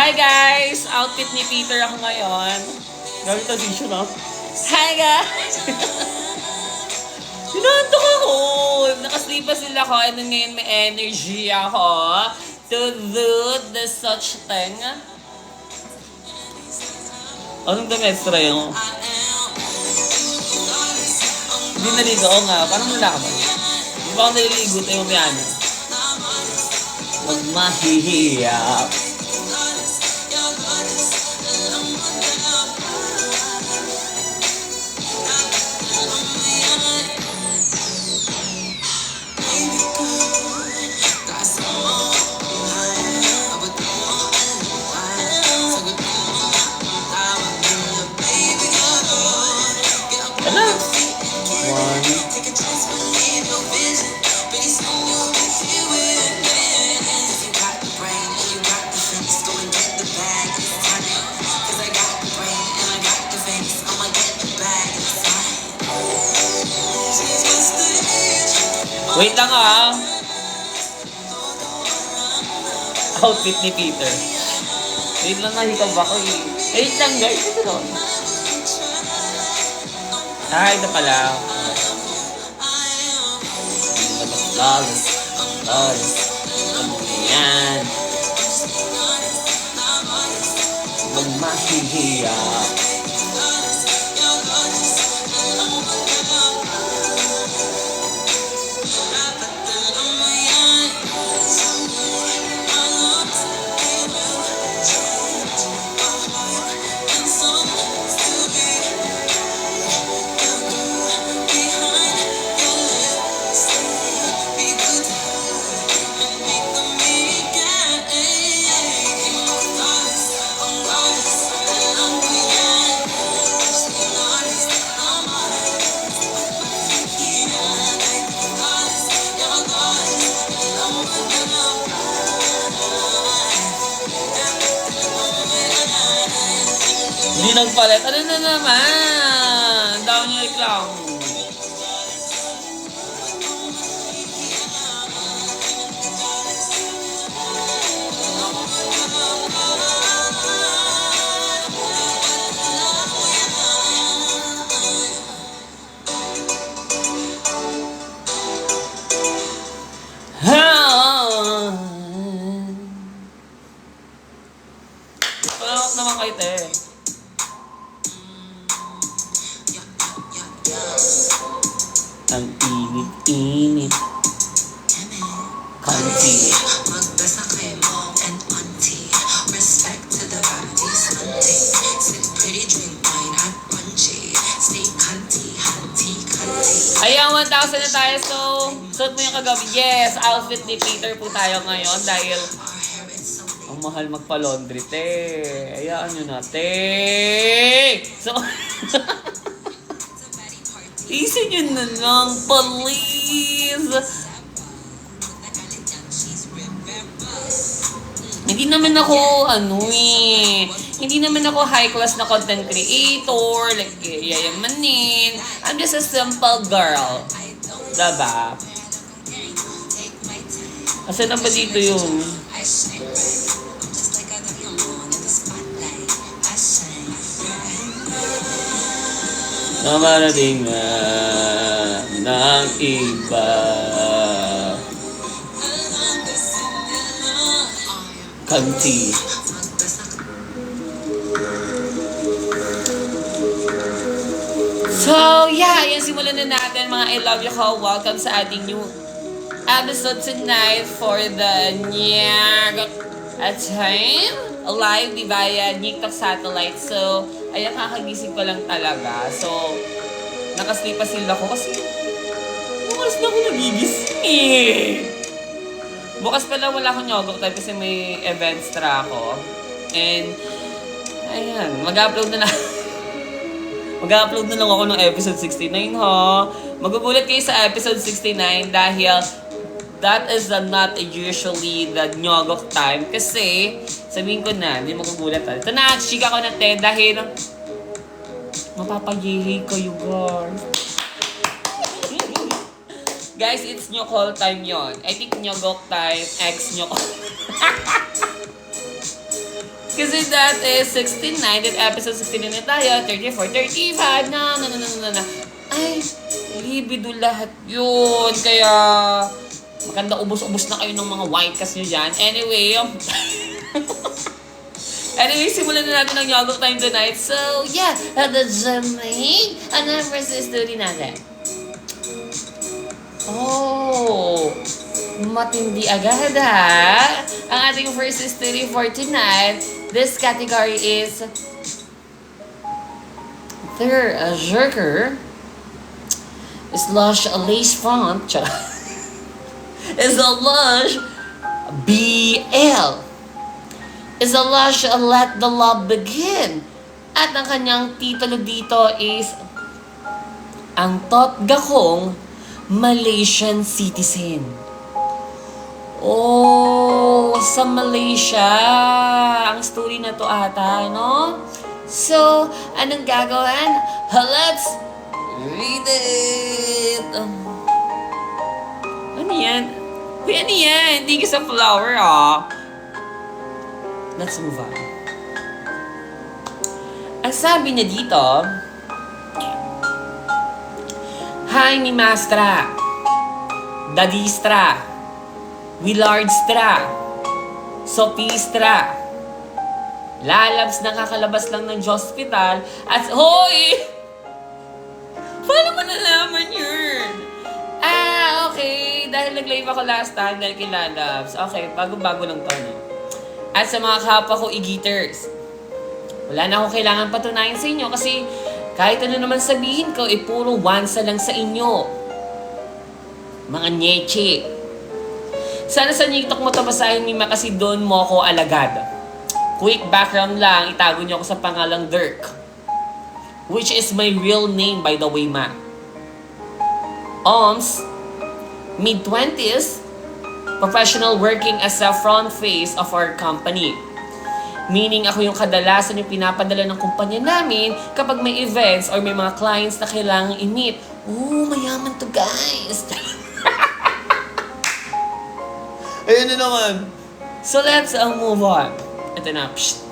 Hi guys! Outfit ni Peter ako ngayon. Gamit na tissue, no? Hi guys! Sinantok ako! Nakaslipas sila ako and then ngayon may energy ako to do the such thing. Anong damestra yun? Hindi naligo ako nga. Parang wala ka ba? Hindi ba ako naliligo tayo may ano? Huwag mahihiyap. Wait lang ah. Outfit ni Peter. Wait lang, nahikab ako eh. Wait lang guys. Ito doon. Ito pala. Lawless. Ano yan? Huwag mahihiyap. Hindi nagpalit. Ano na naman? Daw niyo reklamo. Wala naman kayo, te. Ang init-init. Kanti. Magbasa kay mom and auntie. Respect to the bodies, auntie. Sip pretty, drink wine at punchy. Stay cunty, hunty, cunty. Ayan, 1,000 na tayo. So, suot mo yung kagabi. Yes, outfit ni Peter po tayo ngayon dahil ang mahal magpa-laundry, te. Hayaan nyo na, te. So, isin nyo na lang, please. Hindi naman ako, hindi naman ako high class na content creator, like, yayamanin. I'm just a simple girl. Diba? Asan na ba dito yung... Namarating na ng iba. Kanti. So, yeah, yan, simulan na natin mga I love you ko. Welcome sa ating new episode tonight for the Nyag at time live via TikTok satellite. So, ayan, kakagising ko lang talaga. So, nakaslipas sila ko kasi bukas na ako nagigising eh. Bukas pala wala akong yogurt time kasi may events tra ako. And, ayan, mag-upload na lang. Mag-upload na lang ako ng episode 69 ha. Magugulat kayo sa episode 69 dahil that is not usually the nyogok time. Kasi, sabihin ko na, hindi magugulat ha. Ito na, chika ko na te dahil mapapayihi kayo guys. Guys, it's nyokol time yon. I think nyogok time, ex-nyokol. Kasi that is 69, that episode 69 na tayo, 34, 35, na. Ay, libido lahat yun. Kaya, maganda ubos-ubos na kayo ng mga white kas nyo dyan. Anyway, simulan na natin ang Yogurt Time tonight. So, yeah, that's me. Ano ang first story natin? Oh, matindi agad ha. Ang ating first story for tonight, this category is They're a Jerker slash lace front is a lush BL is a lush Let the Love Begin. At ang kanyang titulo dito is Ang Totga Kong Malaysian Citizen. Oh, sa Malaysia ang story na to ata, no? So, anong gagawin? Let's read it. Ano yan? Uy, ano yan? Hindi ka sa flower, Let's move on. Ang sabi niya dito, Hi ni Mastra, Dadistra, Willardstra, Sopistra, Lalabs na kakalabas lang ng hospital at hoy! Paano mo nalaman yun? Okay. Dahil nag-live ako last time dahil kay Lalabs. Okay, bago-bago lang to, no? At sa mga kapwa ko e-geaters, wala na akong kailangan patunayan sa inyo kasi kahit ano naman sabihin ko, puro wansa lang sa inyo. Mga nyeche. Sana sa TikTok mo tabasahin ni Ma kasi doon mo ako alagad. Quick background lang, itago niyo ako sa pangalang Dirk. Which is my real name by the way, Ma. Mid-20s, professional working as a front face of our company. Meaning ako yung kadalasan yung pinapadala ng kumpanya namin kapag may events or may mga clients na kailangang i-meet. Oh, mayaman to guys! Ayun na naman. So let's move on. Ito na. Psst.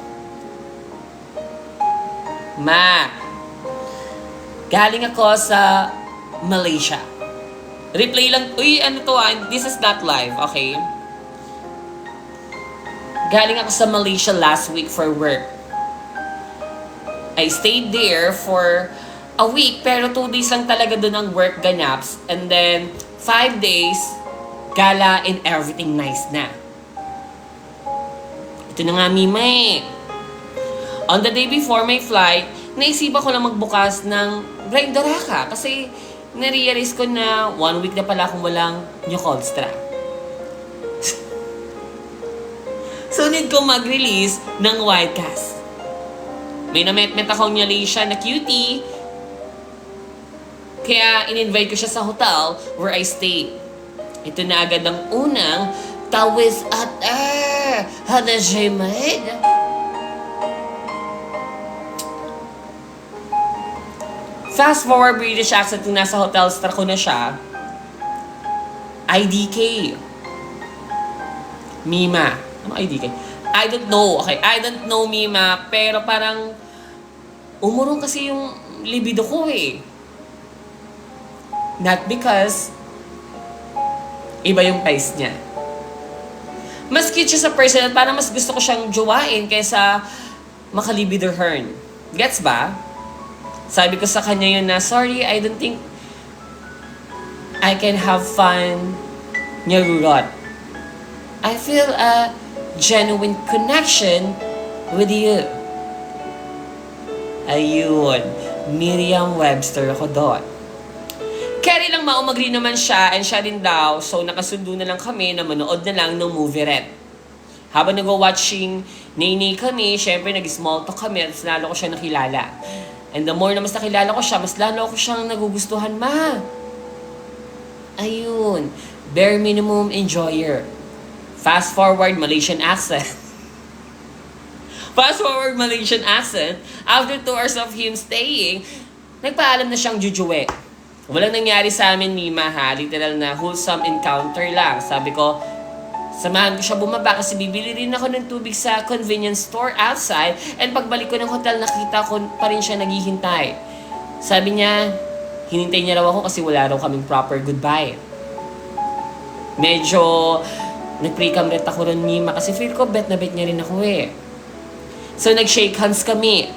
Ma, galing ako sa Malaysia. Replay lang. Uy, ano to this is not live, okay? Galing ako sa Malaysia last week for work. I stayed there for a week, pero 2 days lang talaga doon ang work ganaps. And then, 5 days, gala and everything nice na. Ito na nga, Mima On the day before my flight, naisipan ko lang magbukas ng Blind Daraka kasi na-realize ko na 1 week na pala akong walang New Coldstra. So, need ko mag-release ng Wildcast. May na-met akong Malaysia na cutie. Kaya, in-invite ko siya sa hotel where I stay. Ito na agad ang unang Tawis at Hana Jemaid. Fast forward British accent kung nasa hotel star ko na siya. IDK. Mima. Ano IDK? I don't know. Okay, I don't know, Mima. Pero parang umurong kasi yung libido ko Not because iba yung price niya. Mas cute siya sa person at parang mas gusto ko siyang jowain kaysa makalibido hern. Gets ba? Sabi ko sa kanya yun na, sorry, I don't think I can have fun nyarurot. I feel a genuine connection with you. Ayun. Merriam-Webster ako doon. Carry lang mag-agree naman siya and siya din daw. So, nakasundo na lang kami na manood na lang ng movie red. Habang nag-watching Nene kami, syempre nag-small talk kami at lalo ko siya nakilala. And the more na mas nakilala ko siya, mas lalo ko siyang nagugustuhan, Ma. Ayun. Bare minimum enjoyer. Fast forward Malaysian accent. Fast forward Malaysian accent. After 2 hours of him staying, nagpaalam na siyang jujuwe. Walang nangyari sa amin, Mima, ha? Literal na wholesome encounter lang. Sabi ko, Samahan ko siya bumaba kasi bibili rin ako ng tubig sa convenience store outside. And pagbalik ko ng hotel, nakita ko pa rin siya naghihintay. Sabi niya, hinintay niya raw ako kasi wala raw kaming proper goodbye. Medyo nag-pre-camret ako ron, Mima, kasi feel ko bet na bet niya rin ako eh. So nag-shake hands kami.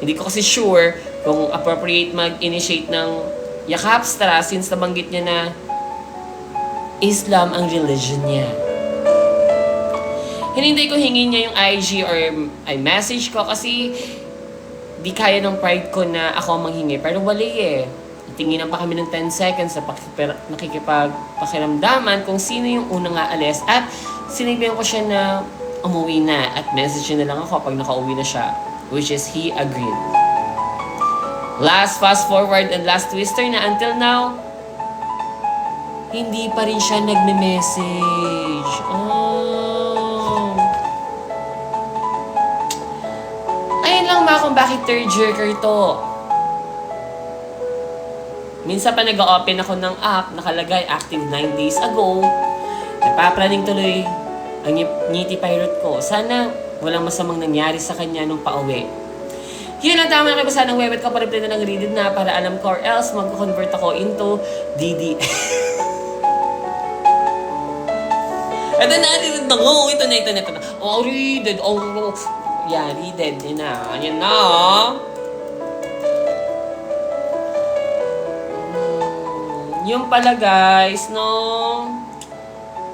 Hindi ko kasi sure kung appropriate mag-initiate ng yakapstra since nabanggit niya na Islam ang religion niya. Hinintay ko hingin niya yung IG or message ko kasi di kaya ng pride ko na ako ang manghingi. Pero wali eh. Tinginan pa kami ng 10 seconds sa nakikipagpakiramdaman kung sino yung unang aalis. At sinabihan ko siya na umuwi na at message niya na lang ako pag nakauwi na siya. Which is he agreed. Last fast forward and last twister na until now, hindi pa rin siya nagme-message. Oh. Ayun lang kung bakit third jerker to. Minsan pa nag-open ako ng app, nakalagay active 9 days ago. Napapraning tuloy ang Niti Pirate ko. Sana walang masamang nangyari sa kanya nung pauwi. Yun ang tama na kaya sana ng webet ko pa rin na ng readed na para alam ko or else mag-convert ako into DD. Ito na, readed na ko. Ito na. Oh, readed. Oh, yeah, readed. Yan na. Yan na. Yung pala guys, no,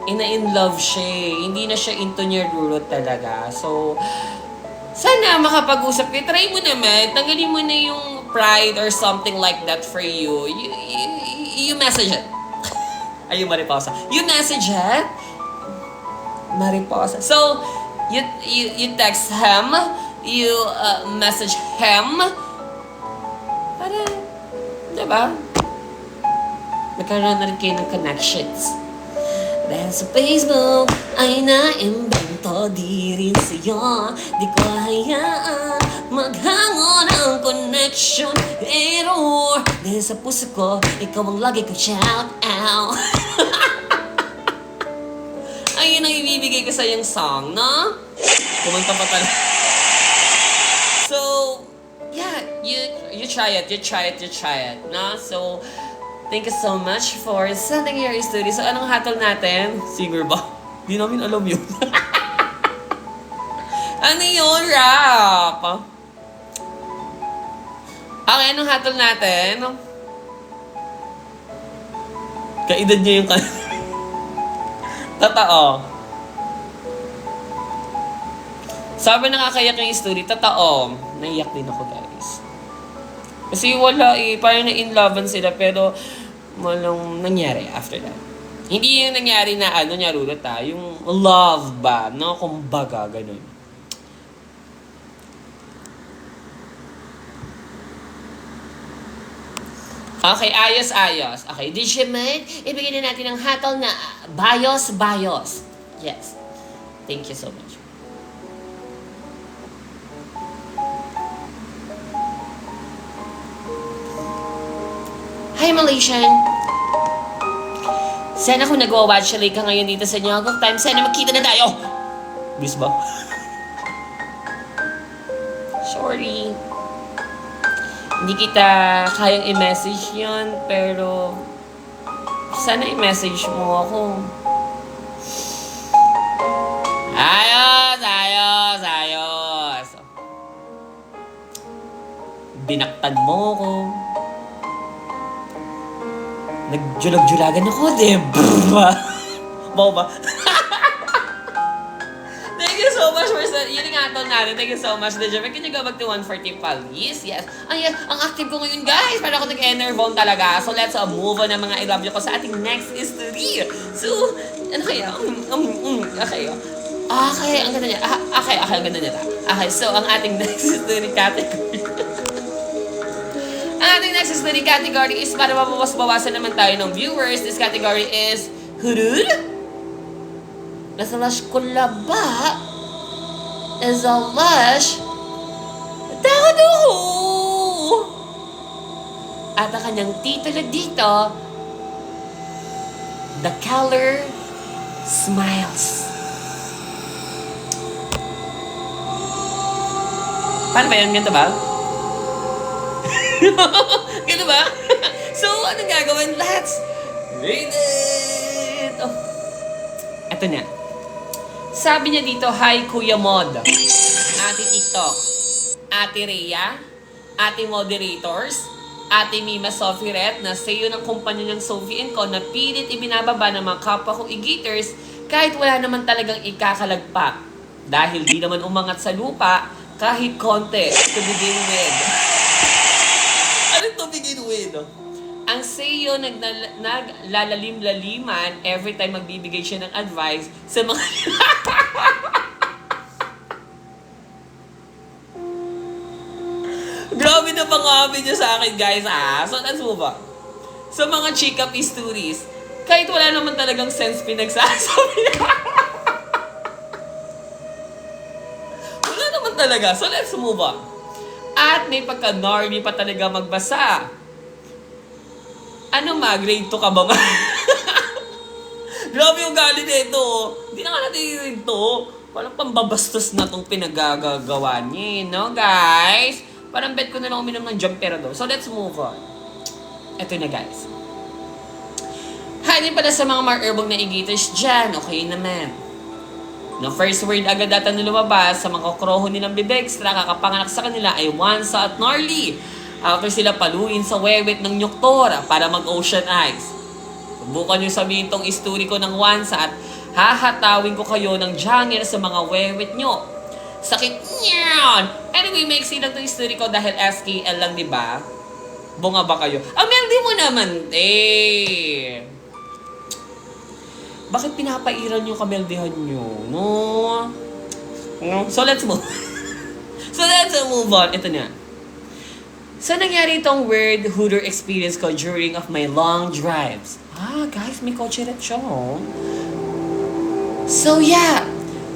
in love siya. Hindi na siya into Nyaruro talaga. So, sana makapag-usap kayo. Try mo naman. Tanggalin mo na yung pride or something like that for you. You message it. Ayun, Mariposa. You message it. Mariposa. So, you text him. You message him. Para, diba? Nagkaroon na rin kayo ng connections. Dahil sa Facebook ay na-invento, di rin sa'yo. Di ko hayaan maghangon ang connection. Error. Dahil sa puso ko, ikaw ang lagi ko shout out. Ayun ang ibibigay ko sa yung song, no? Kumanta pa talaga. So, yeah, you try it, no? So, thank you so much for sending your story. So, anong hatol natin? Singer ba? Di namin alam yun. Ano yun? Rap! Okay, anong hatol natin? Kaedad niya yung Totoo. Sabi nakakayak yung story. Totoo. Naiyak din ako, guys. Kasi wala eh. Parang na-inlovean sila pero walang nangyari after that. Hindi yung nangyari na Nyaruro yung love ba, no? Kumbaga, ganun. Okay, ayos. Okay, Digimon, ibigay na natin ang hatol na bios. Yes. Thank you so much. Hi, Malaysian! Sana kung nag-watch ka ngayon dito sa Nyogok Time, sana magkita na tayo! Bis ba? Sorry. Hindi kita kayang i-message yun, pero sana i-message mo ako. Ayos! Binaktan mo ako. Nagjulag-julagan ako, diba? Bao ba? Thank you so much for yun ang atol natin. Thank you so much, Digimon. Can you go back to 140 please? Yes. Ang active ko ngayon, guys. Parang ako nag-enervone talaga. So, let's move on ng mga I love you ko sa ating next history. So, ano kaya? Okay. Okay, ang ganda niya. Okay, ang ganda niya. Okay, so, ang ating next history category. Ang ating next history category is para mabawas-bawasan naman tayo ng viewers. This category is Hurud? Nasa lash ko laba is a lash Dahuduhu! At ang kanyang titulo dito, The Color smiles. Paano ba yan? Ganito ba? Ganito ba? So, anong gagawin? Let's read it! Oh. Ito na. Sabi niya dito, hi Kuya Mod, Ate TikTok, Ate Rhea, Ate Moderators, Ate Mima Sofiret, na sayo ng kumpanya ng Sophie & Co na pilit ibinababa ng mga kapwa ko e-gators kahit wala naman talagang ikakalagpak. Dahil di naman umangat sa lupa kahit konti to begin with. Ano to begin with? Ang sayo naglalalim-laliman every time magbibigay siya ng advice sa mga... Grabe na pangabi niya sa akin, guys, So, let's move on. Sa mga chika pisturis, kahit wala naman talagang sense pinagsasabi niya. Wala naman talaga. So, let's move on. At may pagka-gnarly pa talaga magbasa. Ano ma? Grade 2 ka ba ma? Grabe yung galit nito. Hindi na nga natin ito. Parang pambabastos na itong pinagagagawa niya, no, guys? Parang bet ko na lang uminom ng Jumperado. So, let's move on. Ito na, guys. Hi din pala sa mga herbong na e-gators dyan. Okay naman. No first word agad data na lumabas sa mga kroho nilang bibig, extra kakapanganak sa kanila ay Wansa at Gnarly. After sila paluin sa wewet ng Nyuktor para mag-ocean eyes. Subukan nyo sabihin tong history ko ng Wansa at hahatawin ko kayo ng jangir sa mga wewet nyo. Sakit niyan! Anyway, may iksi lang itong history ko dahil SKL lang, di ba? Bunga ba kayo? Amel, di mo naman, Bakit pinapairan yung kameldihan nyo? No? So, let's move. Let's move on. Ito na. So, nangyari itong weird hooter experience ko during of my long drives. Guys, may kotse rin siya, oh. So, yeah.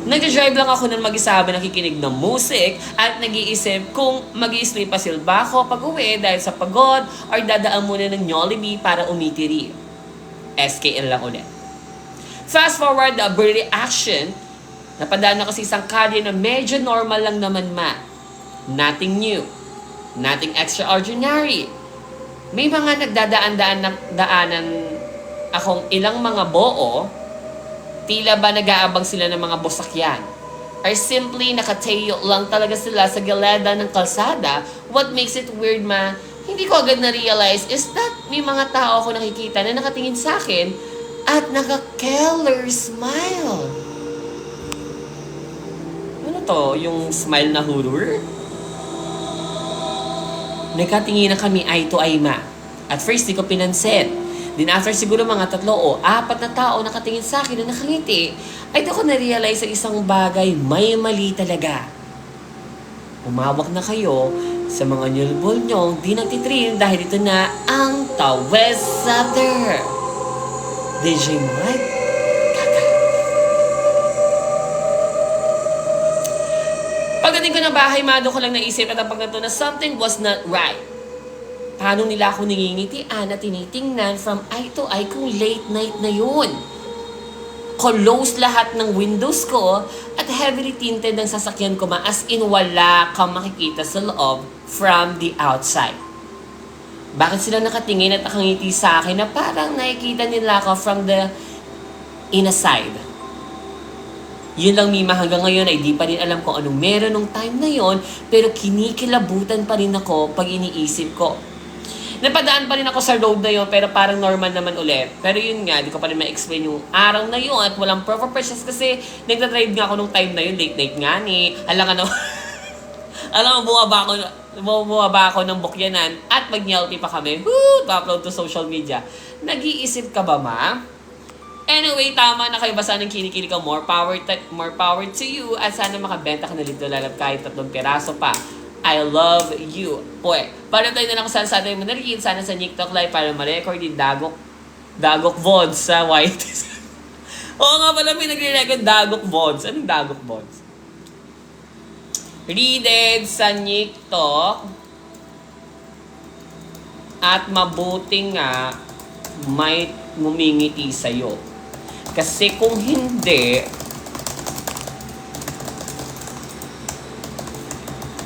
Nag-drive lang ako ng mag-isa habang nakikinig ng music at nag-iisip kung mag-i-sleep pa ba ako pag-uwi dahil sa pagod or dadaan muna ng Jollibee para umitiri. SKL lang ulit. Fast forward the birthday action, napadaan ako sa isang kalye na medyo normal lang naman Nothing new. Nothing extraordinary. May mga nagdadaan-daanan akong ilang mga boo, tila ba nag-aabang sila ng mga busakyan. Or simply nakatayo lang talaga sila sa gilada ng kalsada. What makes it weird hindi ko agad na-realize is that may mga tao ako nakikita na nakatingin sa akin at naka-killer smile. Ano to? Yung smile na horror? Nagkatingin na kami eye to eye At first, di ko pinansin. Then after siguro mga 3 o 4 na tao nakatingin sa akin na nakangiti, ay doon ko na-realize sa isang bagay, may mali talaga. Umawak na kayo sa mga nyulbol nyong di nagtitrail dahil ito na ang Tawes Sutter. DJ Mike, kaka. Pagdating ko ng bahay, doon ko lang naisip at ang pagdato na something was not right. Paano nila ako nangingitian at tinitingnan from eye to eye kung late night na yun? Close lahat ng windows ko at heavily tinted ng sasakyan ko as in wala kang makikita sa loob from the outside. Bakit sila nakatingin at nakangiti sa akin na parang nakikita nila ako from the inside? Yun lang, Mima, hanggang ngayon ay di pa rin alam kung anong meron nung time na yon, pero kinikilabutan pa rin ako pag iniisip ko. Napadaan pa rin ako sa road na yun, pero parang normal naman ulit. Pero yun nga, di ko pa rin ma-explain yung araw na yun at walang proper precious kasi nagdadrive nga ako nung time na yun, late night nga ni. Alam nga, bumaba ako ng bukyanan at mag-nyalpi pa kami. Pa-upload to social media. Nag-iisip ka ba, ma? Anyway, tama na kayo. Basta ng kinikili ka, more power to you. At sana makabenta ka na Lito Lalab kahit 3 piraso pa. I love you. Boy, para tayo na lang sa atin mo na rin. Sana sa TikTok Live para ma-record yung Dagok Vods sa White. Oo nga pala, may nagre-record Dagok Vods. Anong Dagok Vods? Readed sa TikTok. At mabuting nga may ngumingiti sa'yo. Kasi kung hindi,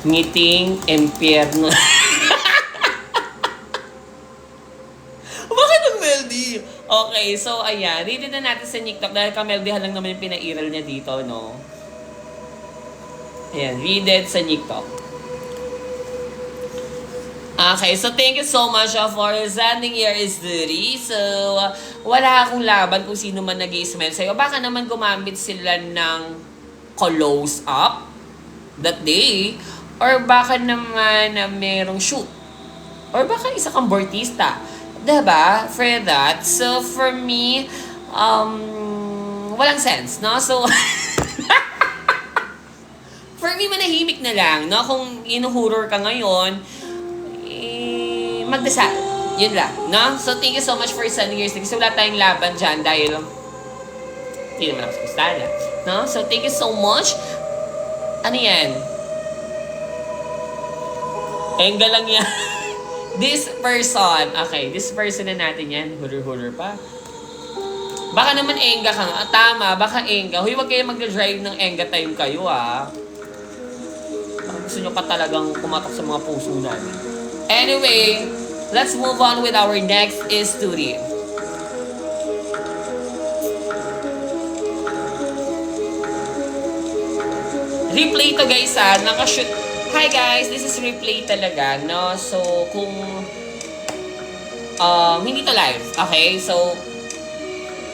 ngiting impyerno. Bakit ang Meldy? Okay, so ayan. Read na natin sa TikTok dahil kameldihan lang naman yung pinairal niya dito, no? Ayan, read it sa TikTok. Okay, so thank you so much for sending your story. So, wala akong laban kung sino man nag-i-smell sa'yo. Baka naman gumamit sila ng close up that day. Or baka naman merong shoot. Or baka isa kang bortista. Diba? For that. So, for me, walang sense, no? So, for me, manahimik na lang, no? Kung inuhuror ka ngayon, magdasal. Yun lang, no? So, thank you so much for sending your stickers. So, wala tayong laban dyan dahil hindi naman ako sa kustada. No? So, thank you so much. Ano yan? Enga lang yan. This person. Okay, this person na natin yan. Hurur-hurur pa. Baka naman enga ka nga. Tama, baka enga. Huy, wag kayo mag-drive ng enga time kayo, ah. Gusto nyo pa talagang kumatok sa mga puso namin. Anyway, let's move on with our next story. Replay to guys nakashoot. Hi guys, this is replay talaga, no? So, kung hindi to live, okay? So,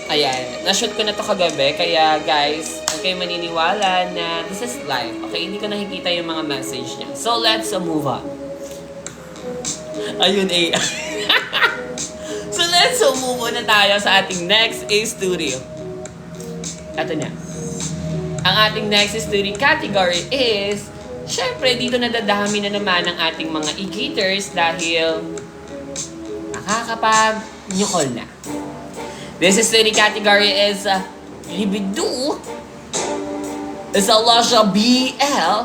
ayan, na-shoot ko na to kagabi, kaya guys, huwag kayo maniniwala na this is live, okay? Hindi ko nakikita yung mga message niya. So, let's move on. Ayun eh. So, let's move on na tayo sa ating next story. Ito na. Ang ating next story category is, syempre, dito nadadami na naman ang ating mga e-gators dahil nakakapag-nyukol na. This story category is libido / BL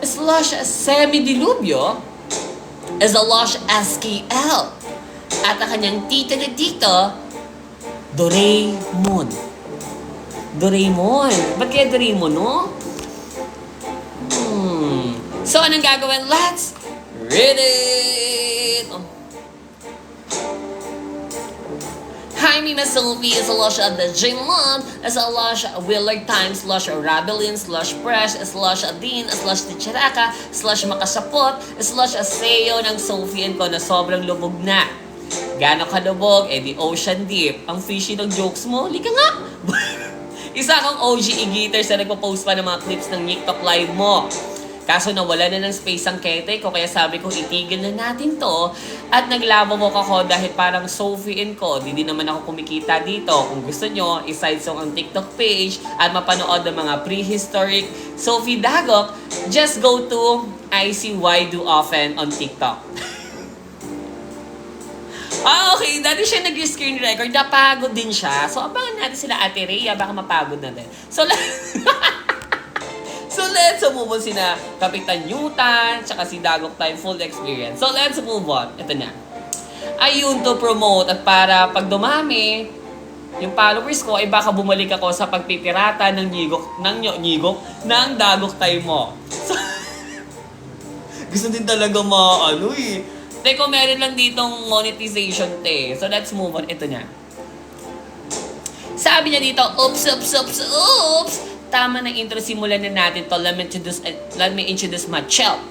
/ semidilubyo / SKL at ang kanyang tita na dito, Doraemon. Doraemon. Ba't kaya Doraemon, no? So, anong gagawin? Let's read it! Hi, Mima Sophie is / the Jimon / Willard Times / Rabelin / Fresh / Dean / Tichiraka / Makasapot / Seo ng Sophie and ko na sobrang lubog na. Gano'ng kalubog? Eh di ocean deep. Ang fishy ng jokes mo? Lika nga! Isa kang OG e-gators na nagpo-post pa ng mga clips ng TikTok live mo. Kaso nawala na ng space ang kete ko, kaya sabi ko itigil na natin to. At naglabo mo ako dahil parang Sophie and ko, di naman ako kumikita dito. Kung gusto nyo, iside song ang TikTok page at mapanood ng mga prehistoric Sophie Dagok, just go to ICY Do Often on TikTok. Okay, dati siya nag-screen record, napagod din siya. So, abangan natin sila Ate Rhea, baka mapagod na din. So, let's move on sina Kapitan Newton, tsaka si Dagok Time Full Experience. So, let's move on. Ito na. Ayun to promote at para pag dumami yung followers ko, ay baka bumalik ako sa pagpipirata ng ng Dagok Time mo. So, gusto din talaga Teko, meron lang ditong monetization, te. So, let's move on. Ito na. Sabi niya dito, oops. Tama ng intro, simulan na natin to. Let me introduce myself.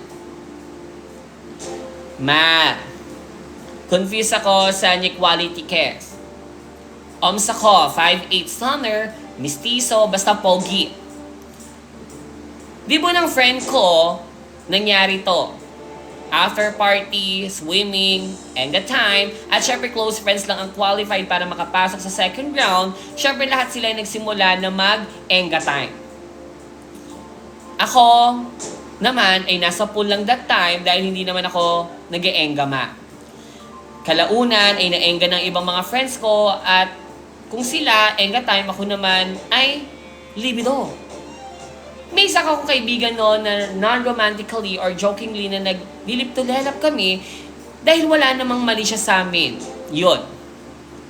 Confused ako sa quality cast. Oms ako, 5'8 stunner, mistiso, basta pogi. Di ba ng friend ko, nangyari to? After party, swimming, and the time, at syempre close friends lang ang qualified para makapasok sa second round, syempre lahat sila ay nagsimula na mag-enga time. Ako naman ay nasa pool lang that time dahil hindi naman ako nag-enga Kalaunan ay naenga ng ibang mga friends ko at kung sila enga time, ako naman ay libido. May isa akong kaibigan na non-romantically or jokingly na naglilip-to-lelap kami dahil wala namang mali siya sa amin. Yun.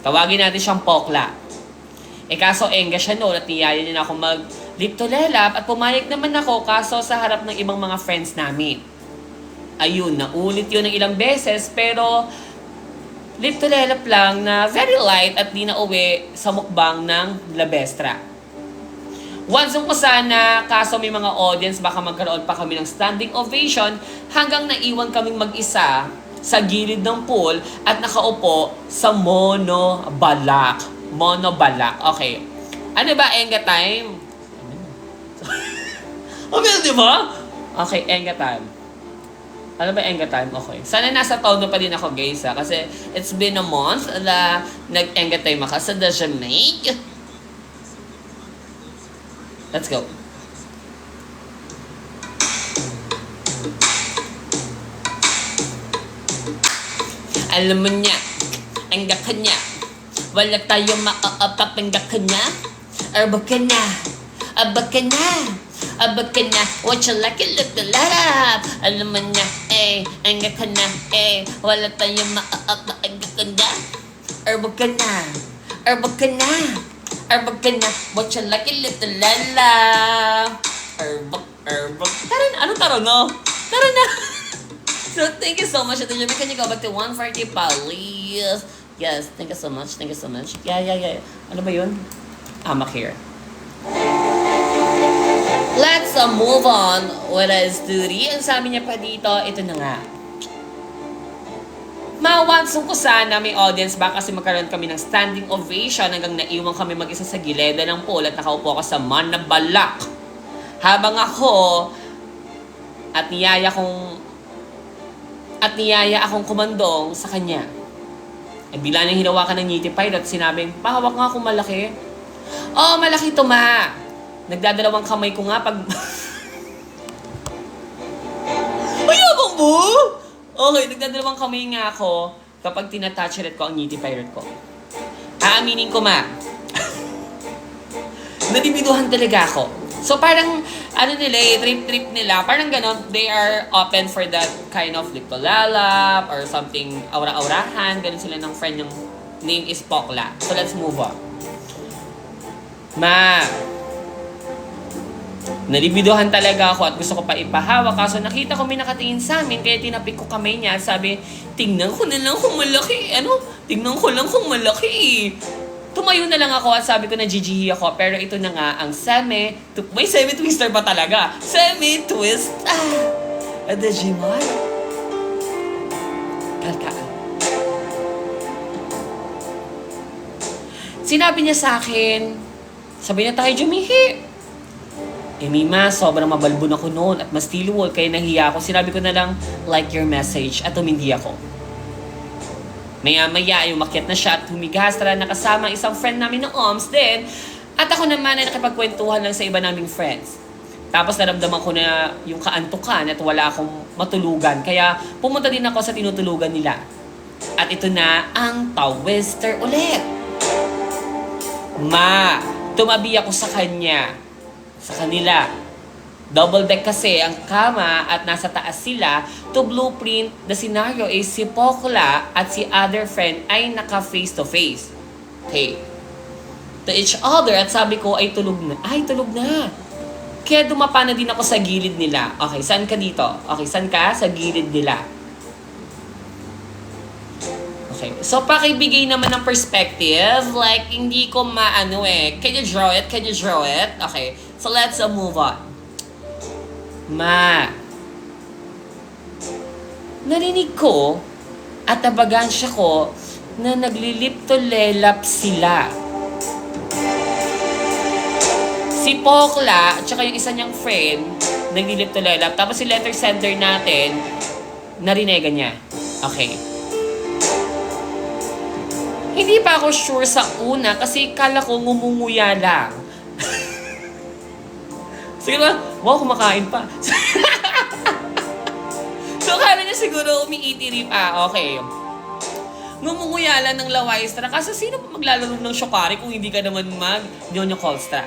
Tawagin natin siyang Pokla. Kaso enga siya noon at niyaya niya na ako mag-lip to lelap at pumayag naman ako kaso sa harap ng ibang mga friends namin. Ayun, naulit yun ng ilang beses pero lip to lelap lang na very light at di na uwi sa mukbang ng Labestra. Once ko sana, kaso may mga audience, baka magkaroon pa kami ng standing ovation hanggang naiwan kaming mag-isa sa gilid ng pool at nakaupo sa monobalak. Okay. Ano ba, Enga time? Okay, di ba? Okay, Enga time. Ano ba Enga time? Okay. Sana nasa tono pa din ako, guys, ha? Kasi it's been a month na nag-Enga time ako sa The Jamaica. Let's go. Alam mo niya, Enga ka niya. Wala tayong maapapengga ka niya. Arba ka na. Aba ka na. Aba ka na. What you like it, look the lalap. Alam mo niya, Enga ka na, wala tayong maapapengga ka niya. Arba ka na. Arba ka na. Arba ka na. What you like it, look the lalap. Arba. Tara na. Ano tara na? Tara na. So, thank you so much. Ito Jamaica, can you go back to 140, please? Yes, thank you so much. Thank you so much. Yeah. Ano ba yun? Amak here. Let's move on with a story. Ang sabi niya pa dito, ito na nga. Mawansong ko sana may audience ba kasi magkaroon kami ng standing ovation hanggang naiwan kami mag-isa sa gileda ng pool at nakaupo ako sa manabalak. Habang ako at niyaya akong kumandong sa kanya. Bila nang hinawakan ng Nitty Pirate at sinabing, pahawak nga akong malaki. Oh, malaki to, ma. Nagdadalawang kamay ko nga pag... Ay, abang mo! Okay, nagdadalawang kamay nga ako kapag tinatouch ko ang Nitty Pirate ko. Aaminin ko, ma. Nadibiduhan talaga ako. So parang, trip nila, parang ganon, they are open for that kind of lip-to-lalap or something, aura-aurahan, ganon sila ng friend yung name is Pokla. So let's move on. Ma, nalibiduhan talaga ako at gusto ko pa ipahawak kaso nakita ko may nakatingin sa amin kaya tinapik ko kamay niya at sabi, tingnan ko na lang kung malaki. Tingnan ko lang kung malaki. Tumayo na lang ako at sabi ko na GG ako pero ito na nga ang may semi-twister pa talaga. Semi-twist. The Jimon. Kalkaan. Sinabi niya sa akin, sabi na tayo jumihi. Mima, sobrang mabalbon ako noon at mas tiluwal kaya nahiya ako. Sinabi ko na lang, like your message at tumindi ako. Maya-maya ay umakyat na siya at humigas tara nakasama isang friend namin ng OMS din. At ako naman ay nakipagkwentuhan lang sa iba naming friends. Tapos naramdaman ko na yung kaantukan at wala akong matulugan. Kaya pumunta din ako sa tinutulugan nila. At ito na ang Twister ulit. Ma, tumabi ako sa kanila. Double deck kasi ang kama at nasa taas sila. To blueprint, the scenario is si Pokla at si other friend ay naka face to face. Okay. To each other at sabi ko ay tulog na. Kaya dumapa na din ako sa gilid nila. Okay, saan ka dito? Okay, saan ka? Sa gilid nila. Okay, so pakibigay naman ng perspective. Like, hindi ko Can you draw it? Okay, so let's move on. Ma, narinig ko at nabagansya ko na naglilip-to-lelap sila. Si Pokla at saka yung isa niyang friend naglilip-to-lelap. Tapos si letter sender natin, narinegan niya. Okay. Hindi pa ako sure sa una kasi kala ko ngumunguya lang. Sige ba? Wow, kumakain pa. So, kala niya siguro umiitirip. Okay. Ngumunguya lang ng Lawaistra. Kasi sino pa maglalaro ng Shokari kung hindi ka naman mag-Nyonya Colstra?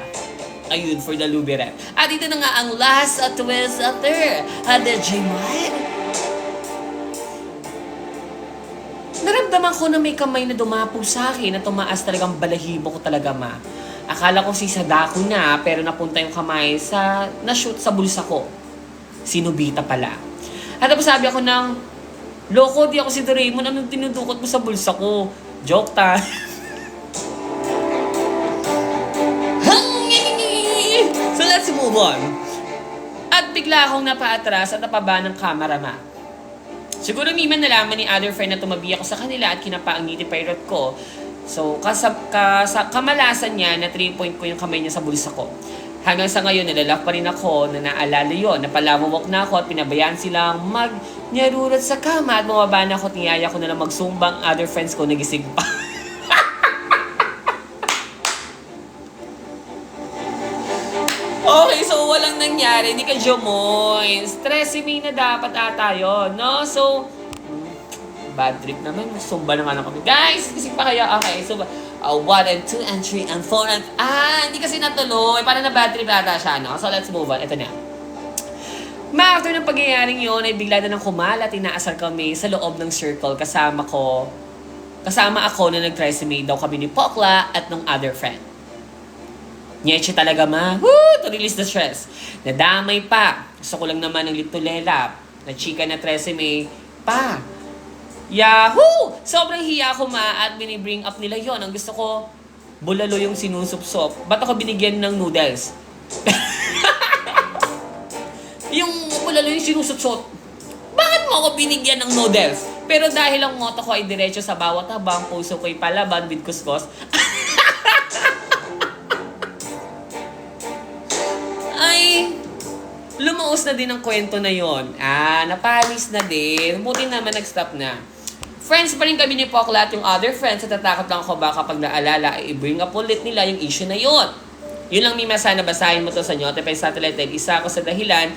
Ayun, for the Luby rep. At ito na nga ang last twist after. The J-Mod. Naramdaman ko na may kamay na dumapo sa akin na tumaas talagang balahibo ko talaga, ma. Akala ko si Sadako na, pero napunta yung kamay sa, na-shoot sa bulsa ko. Si Nobita pala. At tapos sabi ako ng, loko, di ako si Doraemon, anong tinudukot mo sa bulsa ko? Joke time. So let's move on. At bigla akong napaatras at napaba ng cameraman. Siguro may man nalaman ni other friend na tumabi ako sa kanila at kinapa ang ngiti pirate ko. So, kamalasan niya na 3-point ko yung kamay niya sa bulsa ko. Hanggang sa ngayon, nalalak pa rin ako na naalala yun. Napalamawak na ako at pinabayaan silang magnyarurot sa kama at mababa na ako at niyaya ko na lang magsumbang other friends ko nagising pa. Okay, so walang nangyari. Hindi ka Jomoy. Stressing na dapat ata yun, no? So, bad trip naman. Sumba na nga kami. Guys, gising pa kayo. Okay, so, 1 and 2 and 3 and 4 and... hindi kasi natuloy. Parang na bad trip ata siya, no? So, let's move on. Ito na. After ng pagyayaring yun, ay bigla na nang kumalat. Inaasar kami sa loob ng circle. Kasama ako na nag-trisame daw kami ni Pokla at ng other friend. Nyeche talaga to release the stress. Nadamay pa. Gusto ko lang naman ng liptulelap. Na chika na tresemme pa. Yahoo! Sobrang hiya ko at binibring up nila yon. Ang gusto ko, bulalo yung sinusupsop. Ba't ako binigyan ng noodles? Yung bulalo yung sinusupsop. Bakit mo ako binigyan ng noodles? Pero dahil ang moto ko ay diretso sa bawat habang puso ko'y palaban with kuskus, ay lumaos na din ang kwento na yon. Napanis na din. Buti naman nag-stop na. Friends pa rin kami ni Pokla at yung other friends at tatakot lang ako baka pag naalala ay i-bring up ulit nila yung issue na yon. Yun lang, Mima, sana basahin mo to sa Nyote pa Satellite dahil isa ako sa dahilan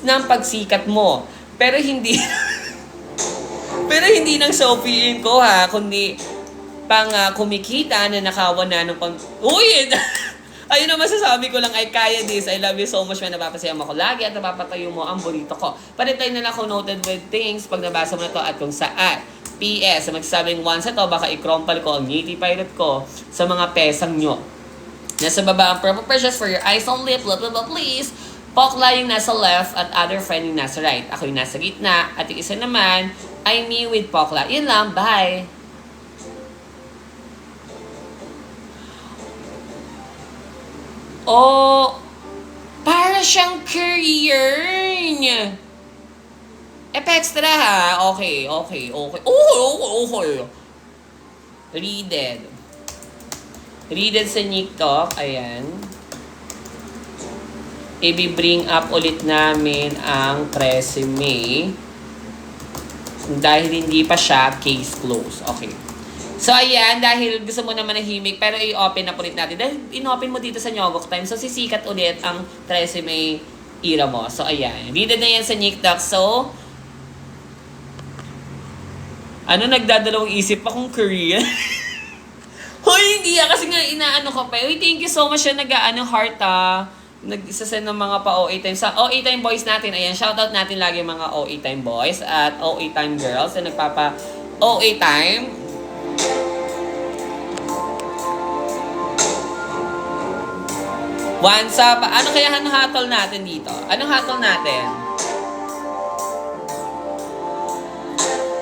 ng pagsikat mo. Pero hindi nang sopiin ko kundi pang kumikita na nakawan na ng Uy! Ayun na masasabi ko lang ay kaya this. I love you so much, man. Napapasaya mo ako lagi at napapatayo mo ang burrito ko. Panitay na lang ako noted with things pag nabasa mo na to at kung saan. PS, magsasabing once ito, baka i-crumple ko ang ngiti pirate ko sa mga pesang nyo. Nasa baba ang purple precious for your eyes only. Blah, blah, blah, please. Pokla yung nasa left at other friend yung nasa right. Ako yung nasa gitna at yung isa naman ay me with Pokla. Yun lang. Bye! Oh, para siyang career niya. Extra Okay. Okay. Readed sa TikTok. Ayan. I-bring up ulit namin ang 13 May. Dahil hindi pa siya case closed. Okay. So, ayan, dahil gusto mo naman nahimik, pero i-open na ulit natin. Dahil in-open mo dito sa Nyogok Time, so sisikat ulit ang 13 May era mo. So, ayan. Readed na yan sa TikTok. So, nagdadalawang isip pa kung Korean? Hoy, hindi kasi nga inaano ko pa. Uy, thank you so much siya heart nag-isasend ng mga pa-OA time. Sa OA time boys natin, ayan, shoutout natin lagi mga OA time boys at OA time girls na nagpapa-OA time. Once up, ano kaya hatol natin dito? Anong hatol natin?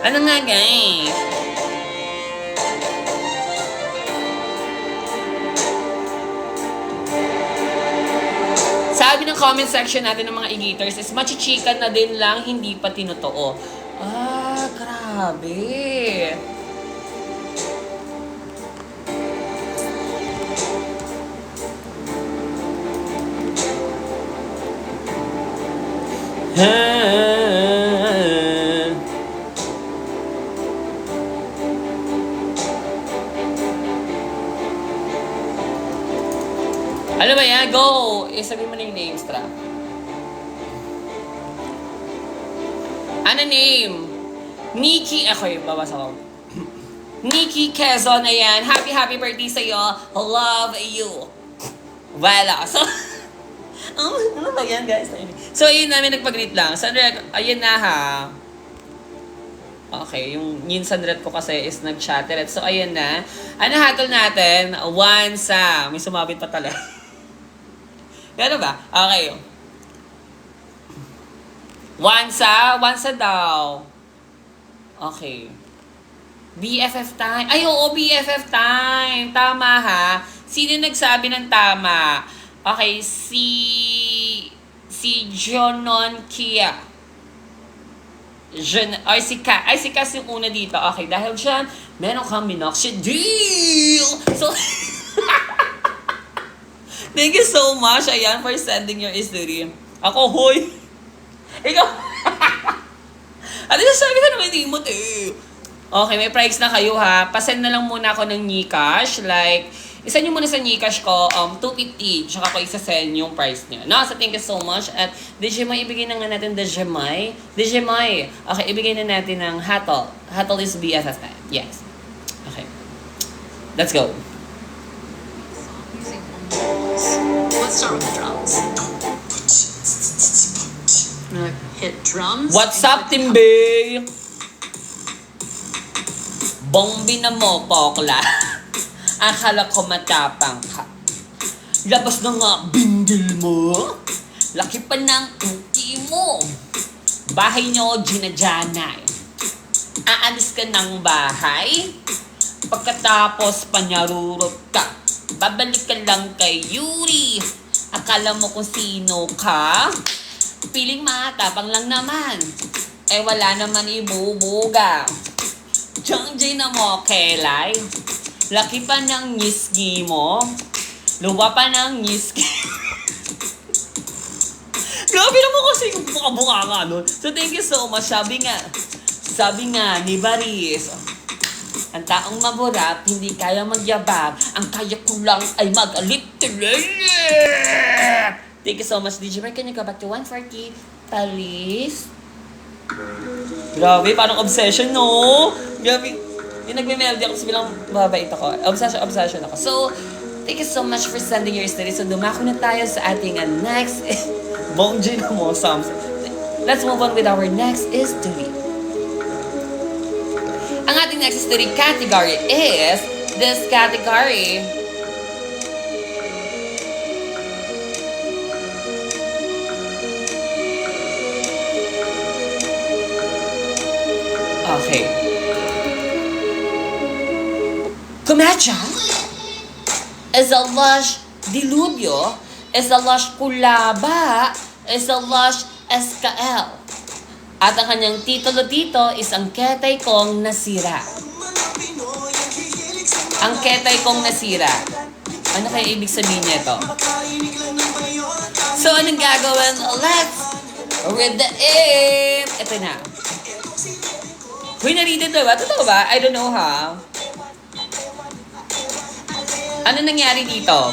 Ano nga, guys? Sabi ng comment section natin ng mga e-gators is machichikan na din lang, hindi pa tinotoo. Grabe. Ano ba yan? Go! Sabihin mo na yung names, tra. Ano name? Nikki. Ako yung babasa ko. Nikki Quezon, ayan. Happy birthday sa'yo. Love you. Wala. So, ano ba yan, guys? So, ayun namin nagpag-greet lang. Sandra, ayun na ha. Okay, yung Yinsan Red ko kasi is nag-chattered. So, ayan na. Ano hatol natin? Wansa. May sumabit pa talaga. Gano'n ba? Okay. Wansa? Wansa daw. Okay. BFF time. Ay, oo, BFF time. Tama ha. Sino nagsabi ng tama? Okay, si Jonon Kia. Si Cass yung una dito. Okay, dahil dyan, meron kang minoxidil. So, thank you so much, ayan, for sending your history. Ako, hoy. Ikaw. Ano yung sabi ka naman, imot eh. Okay, may price na kayo ha. Pasend na lang muna ako ng Gcash. Like, isa nyo muna sa Gcash ko, 250. Tsaka ko isa-send yung price nyo. No, so thank you so much. At Digimay, ibigay na nga natin Digimay. Digimay. Okay, ibigay na natin ng Hatol. Hatol is BFF time. Yes. Okay. Let's go. Let's start with the drums. Hit drums. What's up, Timbe? Bombi na mo, Pokla. Akala ko matapang ka. Labas na nga bindil mo. Laki pa ng cookie mo. Bahay nyo, ginadyanay. Aalis ka ng bahay. Pagkatapos panyarurot ka. Babalik ka lang kay Yuri. Akala mo kung sino ka. Piling matapang lang naman. Eh wala naman ibubuga. Diyan na mo, Kelay. Laki pa ng ngisgi mo. Luwa pa ng ngisgi. Grabe naman kasi yung buka-buka nga nun. So thank you so much. Sabi nga ni Baris, ang taong maburap, hindi kaya magyabang. Ang kaya ko lang ay mag-alit. Thank you so much, DJ Mark. Can you go back to 140? Please? Grabe, parang obsession, no? Grabe. Yung nagme-melody ako kasi bilang mababait ako. Obsession ako. So, thank you so much for sending your story. So, dumako na tayo sa ating next Bongji na mo, Sams. Let's move on with our next history. Ang ating next history category is this category. Okay. Komedya is a lush dilubyo, is a lush kulaba, is a lush SKL. At ang kanyang titulo dito is Ang Ketay Kong Nasira. Ang Ketay Kong Nasira. Ano kaya ibig sabihin nito? So, anong gagawin? Let's read the it. Ito na. Uy, na-read ito ba? Totoo ba? I don't know ha. Ano nangyari dito?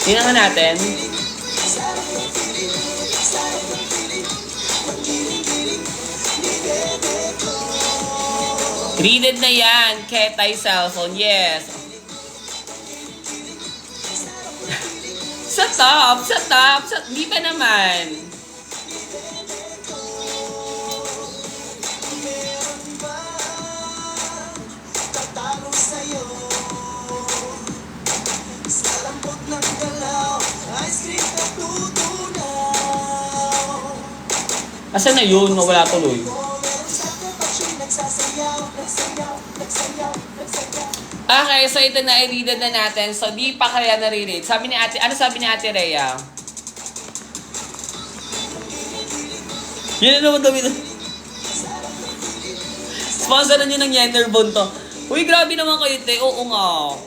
Tingnan natin. Readed na yan. Ketay cellphone. Yes. Sa top. Di ba naman? Asan na yun? Wala tuloy. Okay, so ito na i-read na natin. So, di pa kaya nare-read. Sabi ni Ate, ano sabi ni Ate Rhea? Yun na naman damit. Sponsoran nyo ng Yenderbon to. Uy, grabe naman kayo, te. Oo nga.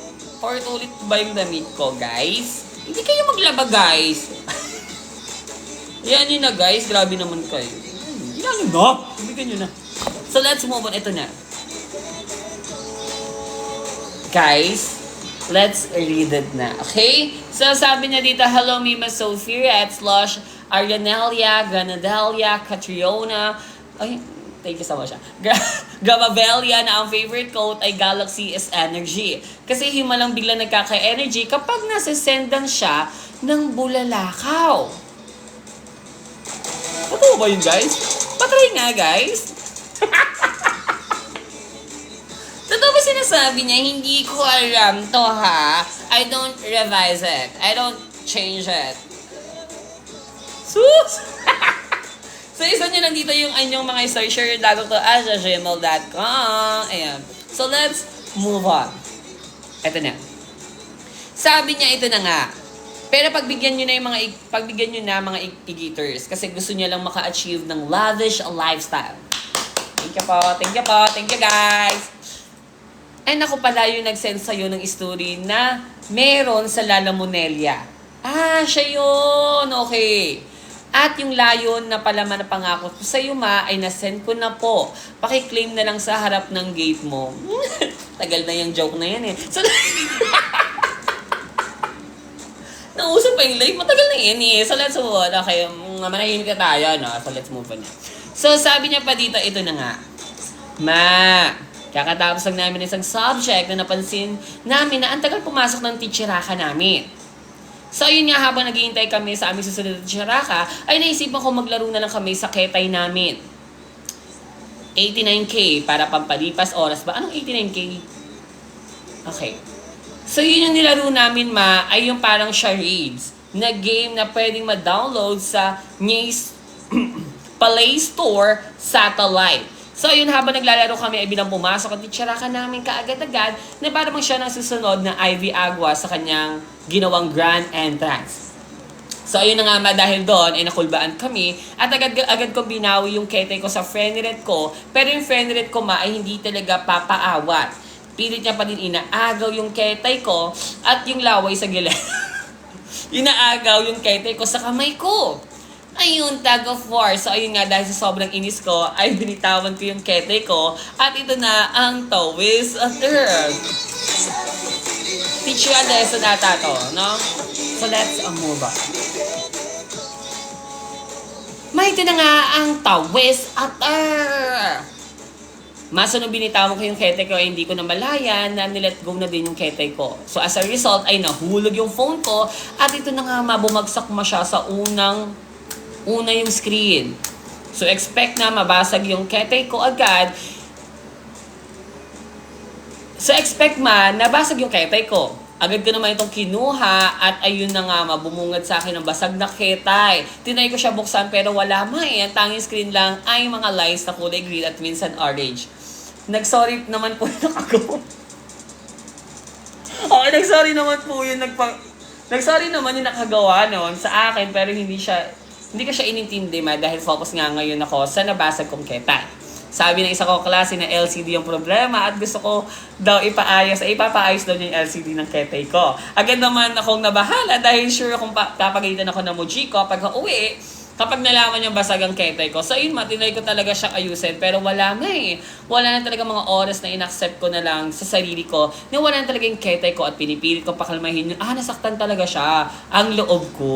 Ulit ba yung damit ko, guys? Hindi kayo maglaba, guys. Yan yun na, guys. Grabe naman kayo. Yan na. Ibigyan nyo na. So, let's move on. Ito na. Guys, let's read it na. Okay? So, sabi niya dito, hello, Mima Sophia, at slash Arianelia, Granadelia, Catriona. Ay, Thank you so much. Gamavelia na ang favorite quote ay Galaxy is energy. Kasi himalang bigla nagkaka-energy kapag nasa-sendan siya ng bulalakaw. Totoo ba yun, guys? Patry nga, guys. Totoo ba sinasabi niya? Hindi ko alam to, ha? I don't revise it. I don't change it. Sus! So, isa nyo lang dito yung anyong mga searcher dago to gmail.com. Ayan. So, let's move on. Ito na. Sabi niya, ito na nga. Pero pagbigyan nyo na yung mga igiters kasi gusto niya lang maka-achieve ng lavish lifestyle. Thank you po. Thank you po. Thank you, guys. Ay, naku pala yung nag-send sa'yo ng story na meron sa Lalamonelia. Ah, siya yun. Okay. At yung layon na palaman na pangako ko sa'yo, ma, ay nasend ko na po. Pakiklaim na lang sa harap ng gate mo. Tagal na yung joke na yan eh. So, nausap pa yung live, matagal na yan eh. So, let's move on. Okay, manahimik na tayo, no? So, let's move on. So, sabi niya pa dito, ito na nga. Ma, kakatapos lang namin isang subject na napansin namin na ang tagal pumasok ng teacheraka namin. So, yun nga, habang naghihintay kami sa aming susunod na teacheraka, ay naisipan ko maglaro na lang kami sa ketay namin. 89K para pampalipas oras ba? Anong 89K? Okay. So, yun yung nilaro namin, ma, ay yung parang charades na game na pwedeng ma-download sa Play Store Satellite. So, yun, habang naglalaro kami, ay bilang pumasok at teacheraka namin kaagad-agad na parang siya nang susunod na Ivy Agua sa kanyang ginawang grand entrance. So, ayun na nga, ma, dahil doon ay nakulbaan kami at agad ko binawi yung ketay ko sa friendret ko, pero yung friendret ko, ma, ay hindi talaga papaawat. Pilit niya pa din inaagaw yung ketay ko at yung laway sa gilid. Inaagaw yung ketay ko sa kamay ko. Ayun, tag of war. So, ayun nga, dahil sa sobrang inis ko, ay binitawan ko yung ketay ko at ito na ang tawis of the earth. Teach you a lesson ata to, no? So, let's move on. May ito na nga ang tawis at earth. Maso nung binitawan ko yung ketay ko ay hindi ko na malaya na nilet go na din yung ketay ko. So as a result ay nahulog yung phone ko at ito na nga mabumagsak mo siya sa una yung screen. So expect na mabasag yung ketay ko agad. So expect nabasag yung ketay ko. Agad ko naman itong kinuha at ayun na nga mabumungad sa akin ng basag na ketay. Tinay ko siya buksan pero wala Ang tanging screen lang ay mga lines na kulay green at minsan orange. Nag-sorry naman po yung nakagawa. Okay, nag-sorry naman po yung nag-sorry naman yung nakagawa noon sa akin pero hindi ko siya inintindi, ma, dahil focus nga ngayon ako sa nabasag kong ketay. Sabi ng isa ko klase na LCD yung problema at gusto ko daw ipapaayos daw niya yung LCD ng ketay ko. Agad naman akong nabahala dahil sure kung papagalitan ako ng Muji ko pag uwi, kapag nalaman yung basag ang ketay ko. So yun, tinry ko talaga siyang ayusin pero wala nga eh. Wala na talaga mga oras na inaccept ko na lang sa sarili ko na wala na talaga yung ketay ko at pinipilit ko pakalmahin yun. Nasaktan talaga siya. Ang loob ko.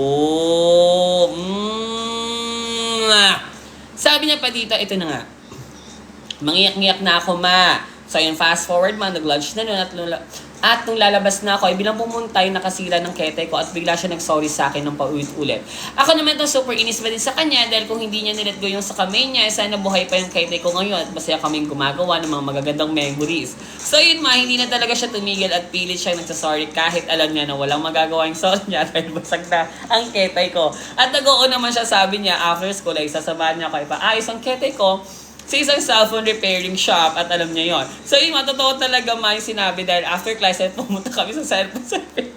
Sabi niya pa dito, ito na nga. Mangiyak-ngiyak na ako, ma. So yun, fast forward, nag-lunch na nun at nung lalabas na ako, ay bilang pumuntay, nakasira ng ketay ko at bigla siya nag-sorry sa akin ng paulit-ulit. Ako naman to super inis ba din sa kanya dahil kung hindi niya nilet go yung sa kamay niya, sana buhay pa yung ketay ko ngayon at masaya kaming gumagawa ng mga magagandang memories. So yun, hindi na talaga siya tumigil at pilit siya nagsasorry kahit alam niya na walang magagawa yung sorry niya dahil basag na ang ketay ko. At nag-oo naman siya, sabi niya, after school ay sasamahan niya ako ipaayos ang ketay ko sa isang cellphone repairing shop at alam niya yon. So yun, totoo talaga yung sinabi dahil after class ay pumunta kami sa cellphone repair.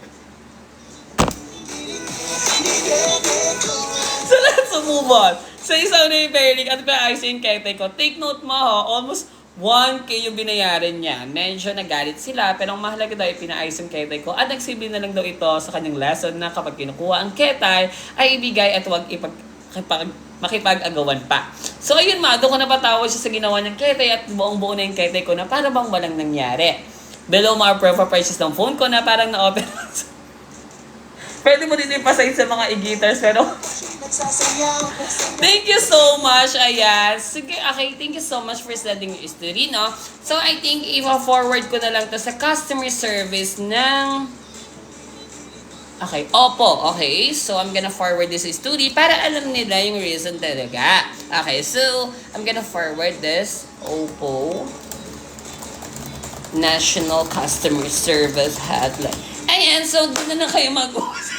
So let's move on. Sa isang repairing at paayos yung ketay ko. Take note mo almost 1K yung binayaran niya. Medyo nagalit sila pero ang mahalaga daw pinaayos yung ketay ko at nagsilbi na lang daw ito sa kanyang lesson na kapag kinukuha ang ketay ay ibigay at huwag makipag-agawan pa. So ayun, doon ko napatawa siya sa ginawa ng ketay at buong-buo na yung ketay ko na para bang walang nangyari. Below mo for purchase ng phone ko na parang na-open. Pwede mo din ipasahid sa mga e-guitars pero Thank you so much, ayan. Sige, okay, thank you so much for sending your story, no? So, I think, i-forward ko na lang to sa customer service ng... Okay, Oppo, okay? So, I'm gonna forward this story para alam nila yung reason talaga. Okay, so, I'm gonna forward this Oppo National Customer Service Hotline. Ayan, so, doon na kayo mag-usap.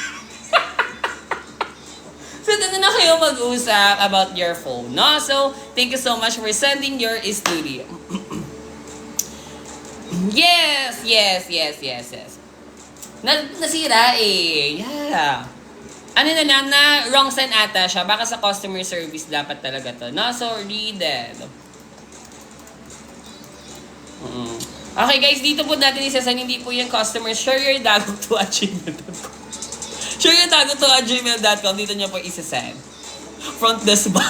So, doon na kayo mag-usap about your phone, no? So, thank you so much for sending your story. Yes. Nasira eh. Yeah. Ano na lang na wrong send ata siya. Baka sa customer service dapat talaga to. No, so read it. Okay guys, dito po natin isasan. Hindi po yung customer. Share your dagot to @gmail.com. Share your dagot to @gmail.com. Dito niya po isasend. Front desk ba?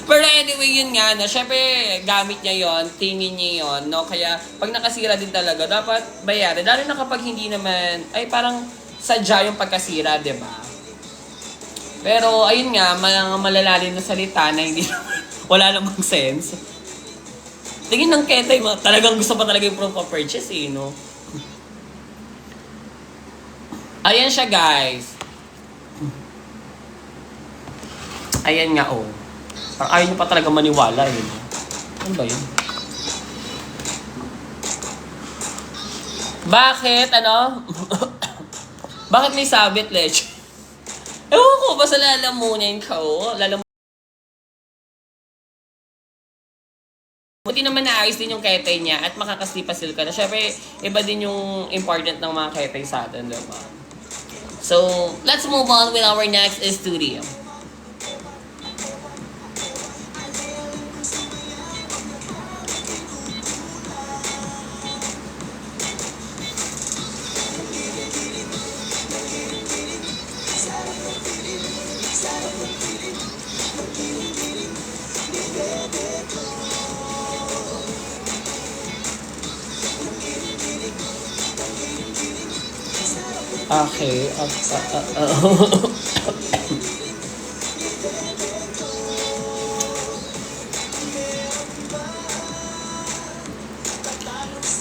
Pero anyway, yun nga, no? Syempre, gamit niya yon, tingin niya yon, no? Kaya, pag nakasira din talaga, dapat bayaran. Lalo na kapag hindi naman, ay parang sadya yung pagkasira, di ba? Pero, ayun nga, malalalim na salita na hindi naman, wala namang sense. Tingin ng ketay, talagang gusto pa talaga yung proof of purchase, eh, no? Ayan siya, guys. Ayan nga, oh. Ayaw nyo pa talaga maniwala, yun. Ano ba yun? Bakit, ano? Bakit may sabit, Lech? Ewan ko, basta lalamunin ko. Buti naman naayos din yung ketay niya at makakaslipasil ka na. Siyempre, iba din yung important ng mga ketay sa atin, diba? So, let's move on with our next studio. Okay.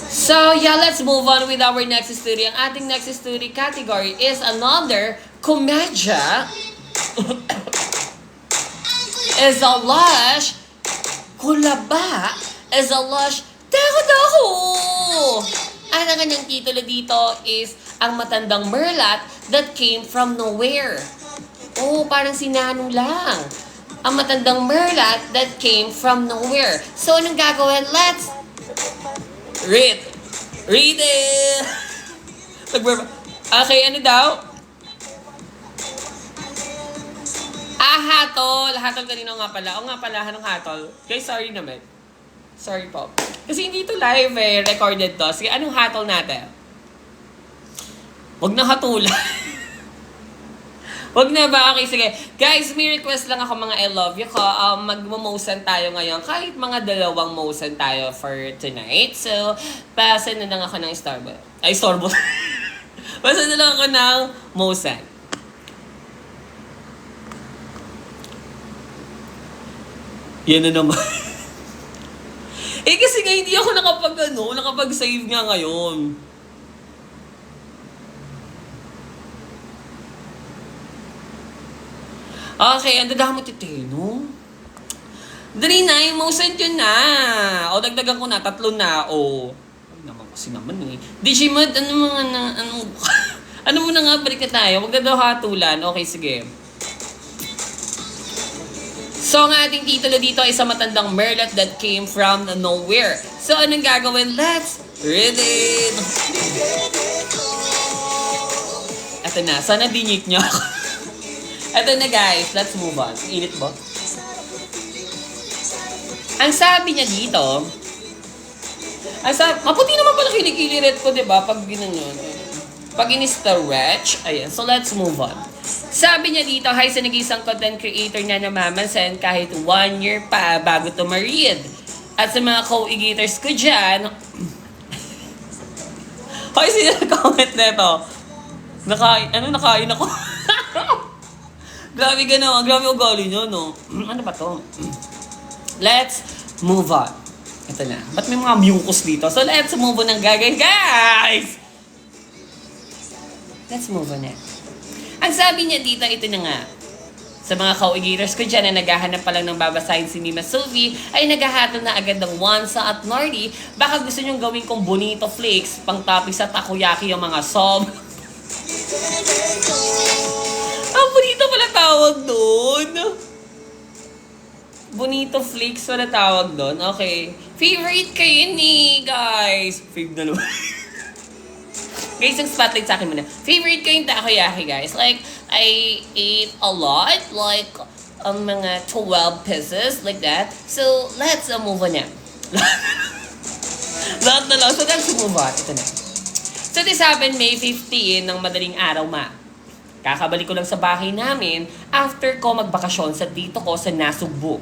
So, yeah, let's move on with our next story. Ang ating next story category is another komedya. Is a lush. Kulaba is a lush. Dako-dako! Ang kanyang titulo dito is Ang Matandang Merlat That Came From Nowhere. Oh, parang sinano lang. Ang Matandang Merlat That Came From Nowhere. So, anong gagawin? Let's read. Read it! Okay, ano daw? Hatol. Hatol kanino nga pala? O nga pala, anong hatol? Guys, sorry naman. Sorry po. Kasi hindi ito live eh. Recorded to. Sige, anong hatol natin? Huwag na hatulan. Huwag na ba? Okay, sige. Guys, may request lang ako mga I love you ko. Magmo-motion tayo ngayon. Kahit mga 2 motion tayo for tonight. So, pasa na lang ako ng Starbucks. Ay, Starbucks. Pasa na lang ako ng motion. Yan na naman. Kasi nga hindi ako nakapag-save nga ngayon. Okay, ang dadami mo titino. Dali na, yung motion yun na. O, dagdagan ko na, 3 na. O, ay naman kasi naman eh. Digimod, ano mo na nga, balik na tayo. Huwag na daw hatulan. Okay, sige. So, ang ating titulo dito ay Sa Matandang Merlat That Came From Nowhere. So, anong gagawin? Let's read it! Eto na, sana dinyik niyo ako. Eto na guys, let's move on. Init ba? Ang sabi niya dito, maputi naman pala kilikili-red ko, diba? Pag ginanyan. Pag in-stretch, ayan. So, let's move on. Sabi niya dito, hi sa nag-isang content creator na namamansin kahit 1 year pa bago to ma-read. At sa mga co-egaters ko dyan, hoy, sino nag-comment na ito? Nakain ako. Grabe gano'n. Grabe ugali niyo, no? Ano ba to? Let's move on. Ito na. Ba't may mga mucus dito? So, let's move on ng gagawin, guys! Let's move on na. Ang sabi niya dito, ito na nga. Sa mga kauigiras ko dyan na naghahanap pa lang ng babasahin si Mima Sylvie, ay naghahatol na agad ng Wansa at Nordy. Baka gusto nyong gawin kong bonito flakes, pang topping sa takoyaki yung mga sob. Ang bonito pala tawag doon. Bonito flakes pala tawag doon. Okay. Favorite kayo ni guys. Fave na naman. Guys, yung spotlight sa akin muna. Favorite ko yung takoyaki, guys. Like, I ate a lot. Like, mga 12 pieces. Like that. So, let's move on na. Lahat na lang. So, let's move on. Ito na. So, this happened May 15 ng madaling araw, ma. Kakabalik ko lang sa bahay namin after ko magbakasyon sa tito ko sa Nasugbu.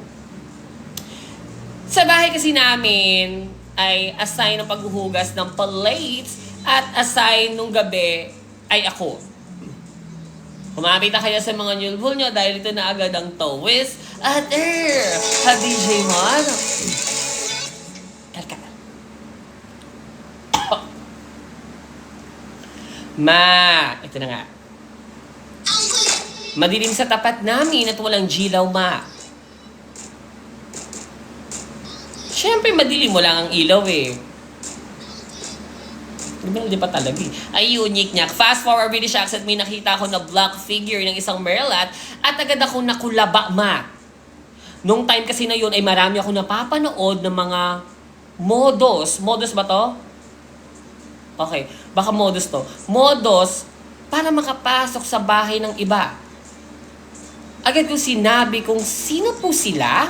Sa bahay kasi namin ay assign ng paghuhugas ng plates at assign nung gabi ay ako. Kumapit na kaya sa mga nyulbul nyo dahil ito na agad ang towis at DJ Mar. Kalka. Ma, ito na nga. Madilim sa tapat namin at walang jilaw, ma. Siyempre, madilim mo lang ang ilaw eh. Di ba talaga eh. Ay, unique niya. Fast forward, British accent, may nakita ako na black figure ng isang merlat at agad ako nakulaba, ma. Nung time kasi na yun ay marami ako napapanood ng mga modos. Modos ba to? Okay, baka modos to. Modos para makapasok sa bahay ng iba. Agad ko sinabi kung sino po sila.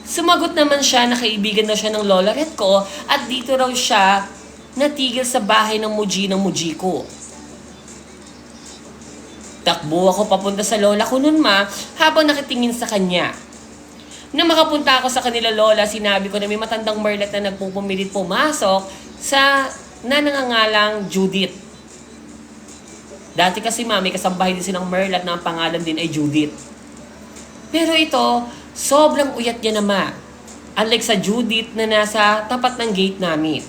Sumagot naman siya na kaibigan daw siya ng lola ret ko at dito raw siya natigil sa bahay ng muji ko. Takbo ako papunta sa lola ko nun, ma, habang nakitingin sa kanya. Nang makapunta ako sa kanila lola, sinabi ko na may matandang merlet na nagpupumilit pumasok sa nangangalang Judith. Dati kasi, ma, may kasambahay din silang merlet na ang pangalan din ay Judith. Pero ito, sobrang uyat niya na, ma. Unlike sa Judith na nasa tapat ng gate namin.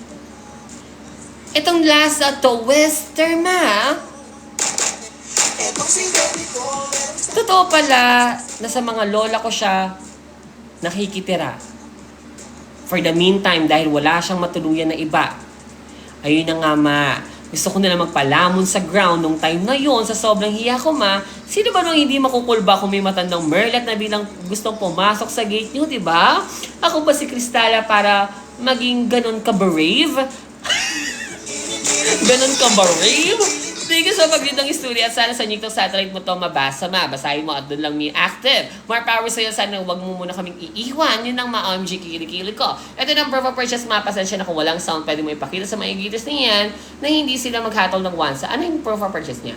Itong last to Wester, ma. Totoo pala na sa mga lola ko siya nakikitira. For the meantime, dahil wala siyang matuluyan na iba. Ayun na nga, ma. Gusto ko nalang magpalamon sa ground nung time na yon sa sobrang hiya ko, ma. Sino ba nung hindi makukulba kung may matandang merlet na bilang gustong pumasok sa gate niyo, di ba? Ako ba si Cristala para maging ganon ka-brave? Ganon ka-brave? Thank you sa pag-read ng story at sana sa nyuktong satellite mo to mabasa, ma. Basahin mo at doon lang me active. More power sa'yo. Sana wag mo muna kaming iiwan. Yun ang ma-OMG kilikili ko. Ito ng proof of purchase, ma. Pasensya na kung walang sound. Pwede mo ipakita sa mga gitas niyan na hindi sila maghatol ng wansa. Ano yung proof of purchase niya?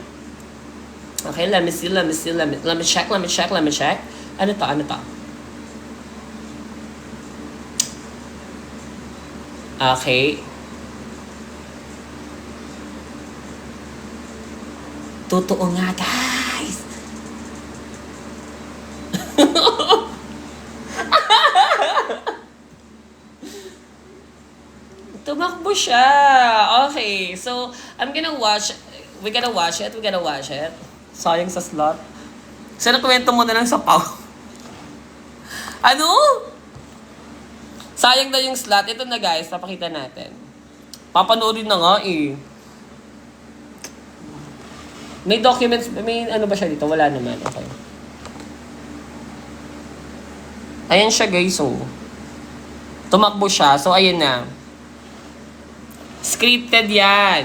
Okay, let me see. Let me check. Ano to? Okay. Totoo nga, guys. Tumakbo siya. Okay. So, we're gonna watch it. Sayang sa slot. So, nakwento mo na lang sa pau. Ano? Sayang daw yung slot. Ito na, guys. Papakita natin. Papanoorin na nga eh. May documents, may ano ba siya dito? Wala naman. Okay. Ayan siya, guys. So, tumakbo siya. So, ayan na. Scripted yan.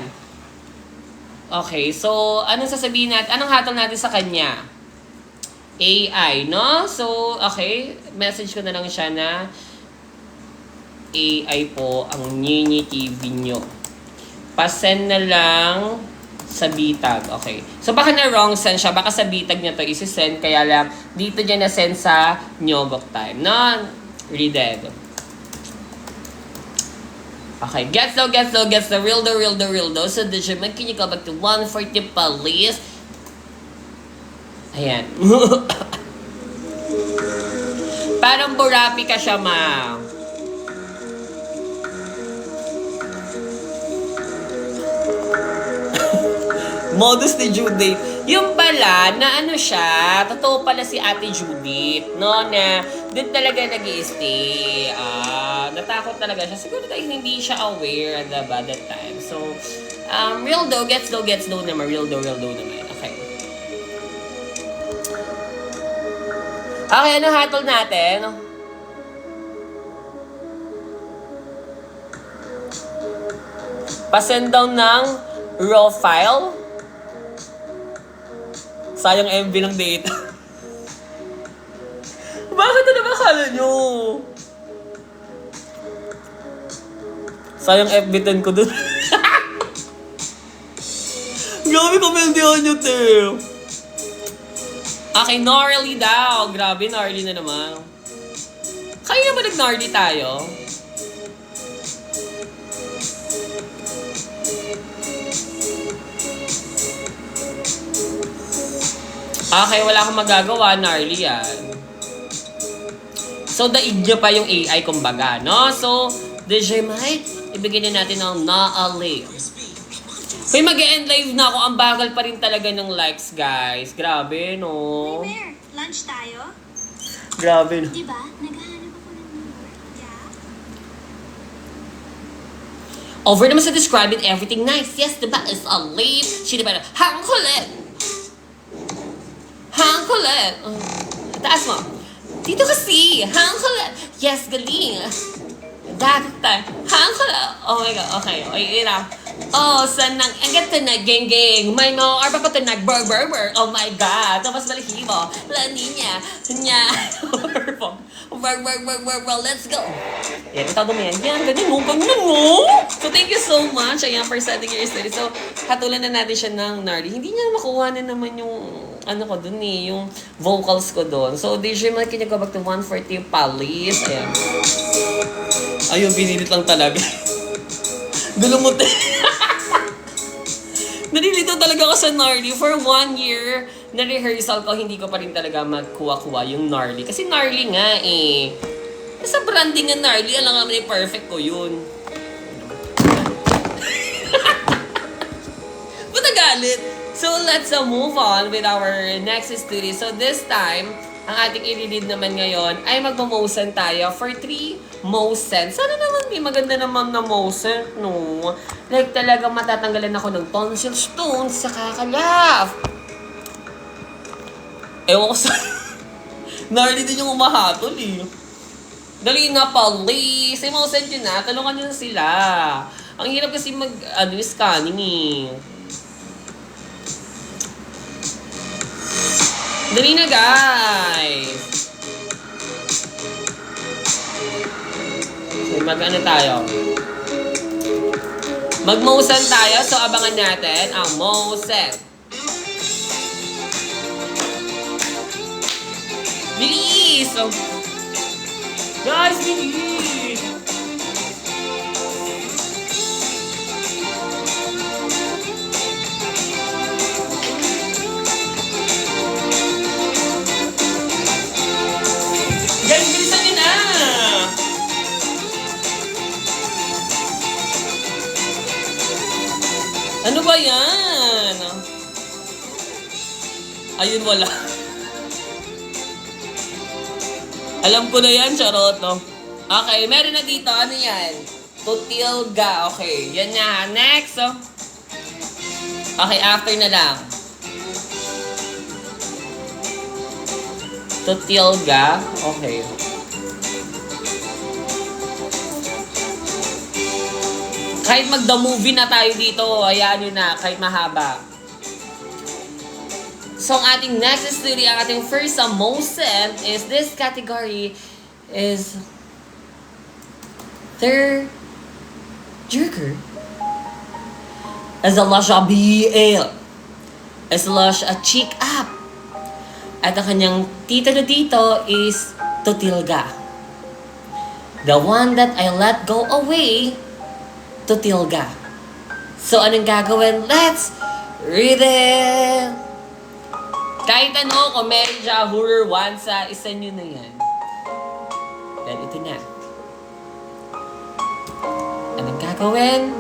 Okay. So, anong sasabihin natin? Anong hatol natin sa kanya? AI, no? So, okay. Message ko na lang siya na AI po ang Nini TV nyo. Pasend na lang sa bitag. Okay. So, baka na wrong send siya. Baka sa bitag niya to isi-send. Kaya lang, dito niya na-send sa Nyobok time. No? Read. Okay. Gets the real do. So, did you make you go back to 140 police? Ayan. Parang burapi ka siya, ma. Modus ni Judith. Yung pala, na ano siya, totoo pala si Ate Judith, no, na doon talaga nag-i-stay. Natakot talaga siya. Siguro tayo hindi siya aware, diba, that time. So, real though, gets though naman. Real though naman. Okay. Okay, ano hatol natin? Pasend down ng raw file. Sayang MB ng data. Bakit na akala nyo? Sayang FB10 ko dun. Grabe, komendihan nyo, te. Okay, gnarly daw. Grabe, gnarly na naman. Kaya ba nag-gnarly tayo? Okay, wala akong magagawa, gnarly yan. So, daig niya pa yung AI, kumbaga, no? So, DJ Mike, ibigyan na natin ng naali. Hoy, mag-e-end live na ako. Ang bagal pa rin talaga ng likes, guys. Grabe, no? Hey, Bear, lunch tayo? Grabe, no? Diba? Naghahanap ako ng number. Yeah? Over naman sa describe it, everything nice. Yes, diba? It's a leaf. She diba? Hang kulit. Hang kulit. Taas mo. Dito kasi. Hang kulit. Yes, galing. Dagta. Hang kulit. Oh my God. Okay. Okay, ira. Oh, sanang. Ang ganda na, geng. May mo. Or pa nag burr. Oh my God. Tapos balahibo. La niña. Nya. Burr. Let's go. Yan. Ito mo yan. Yan. Ganyan mo. So, thank you so much. Ayan, for sending your story. So, hatulan na natin siya ng gnarly. Hindi niya makuha na naman yung ano ko dun eh, yung vocals ko dun. So, DJ Mike, can you go back to 140 Palis? Ayan. Ayun, pinilit lang talaga. Dulumot eh. Nalilito talaga ako sa gnarly. For 1 year na rehearsal ko, hindi ko pa rin talaga magkuha-kuha yung gnarly. Kasi gnarly nga eh. Sa branding ng gnarly, alam nga may perfect ko yun. Ba't nagalit? So, let's move on with our next study. So, this time, ang ating i-lead naman ngayon ay magmamosen tayo for 3 mosen. Sana naman may maganda naman na mosen, no? Like, talagang matatanggalan ako ng tonsil stones sa kakalaf. Ewan ko sa... Gnarly din yung umahatol, eh. Dali na, please. Say, mosen yun na. Talungan nyo na sila. Ang hirap kasi scanning, eh. Dali na, guys! So, mag-ano tayo? Mag-mosen tayo, so abangan natin ang mosen. Bilis! So, guys, bilis! Guys, bilisan nyo na! Ano ba yan? Ayun, wala. Alam ko na yan, charot, no? Okay, meron na dito. Ano yan? Tutilga. Okay, yan na. Next, oh. Okay, after na lang. Tutilga. Okay. Kahit mag-the movie na tayo dito, ayan yun na, kahit mahaba. So, ang ating next study, ang ating first mosen is this category is third jerker as a lush a BL as lush a cheek up. At ang kanyang titulo dito is Tutilga. The one that I let go away, Tutilga. So, anong gagawin? Let's read it! Kahit ano, komedya, horror, wansa, isa nyo na yan. Dahil ito na. Anong gagawin?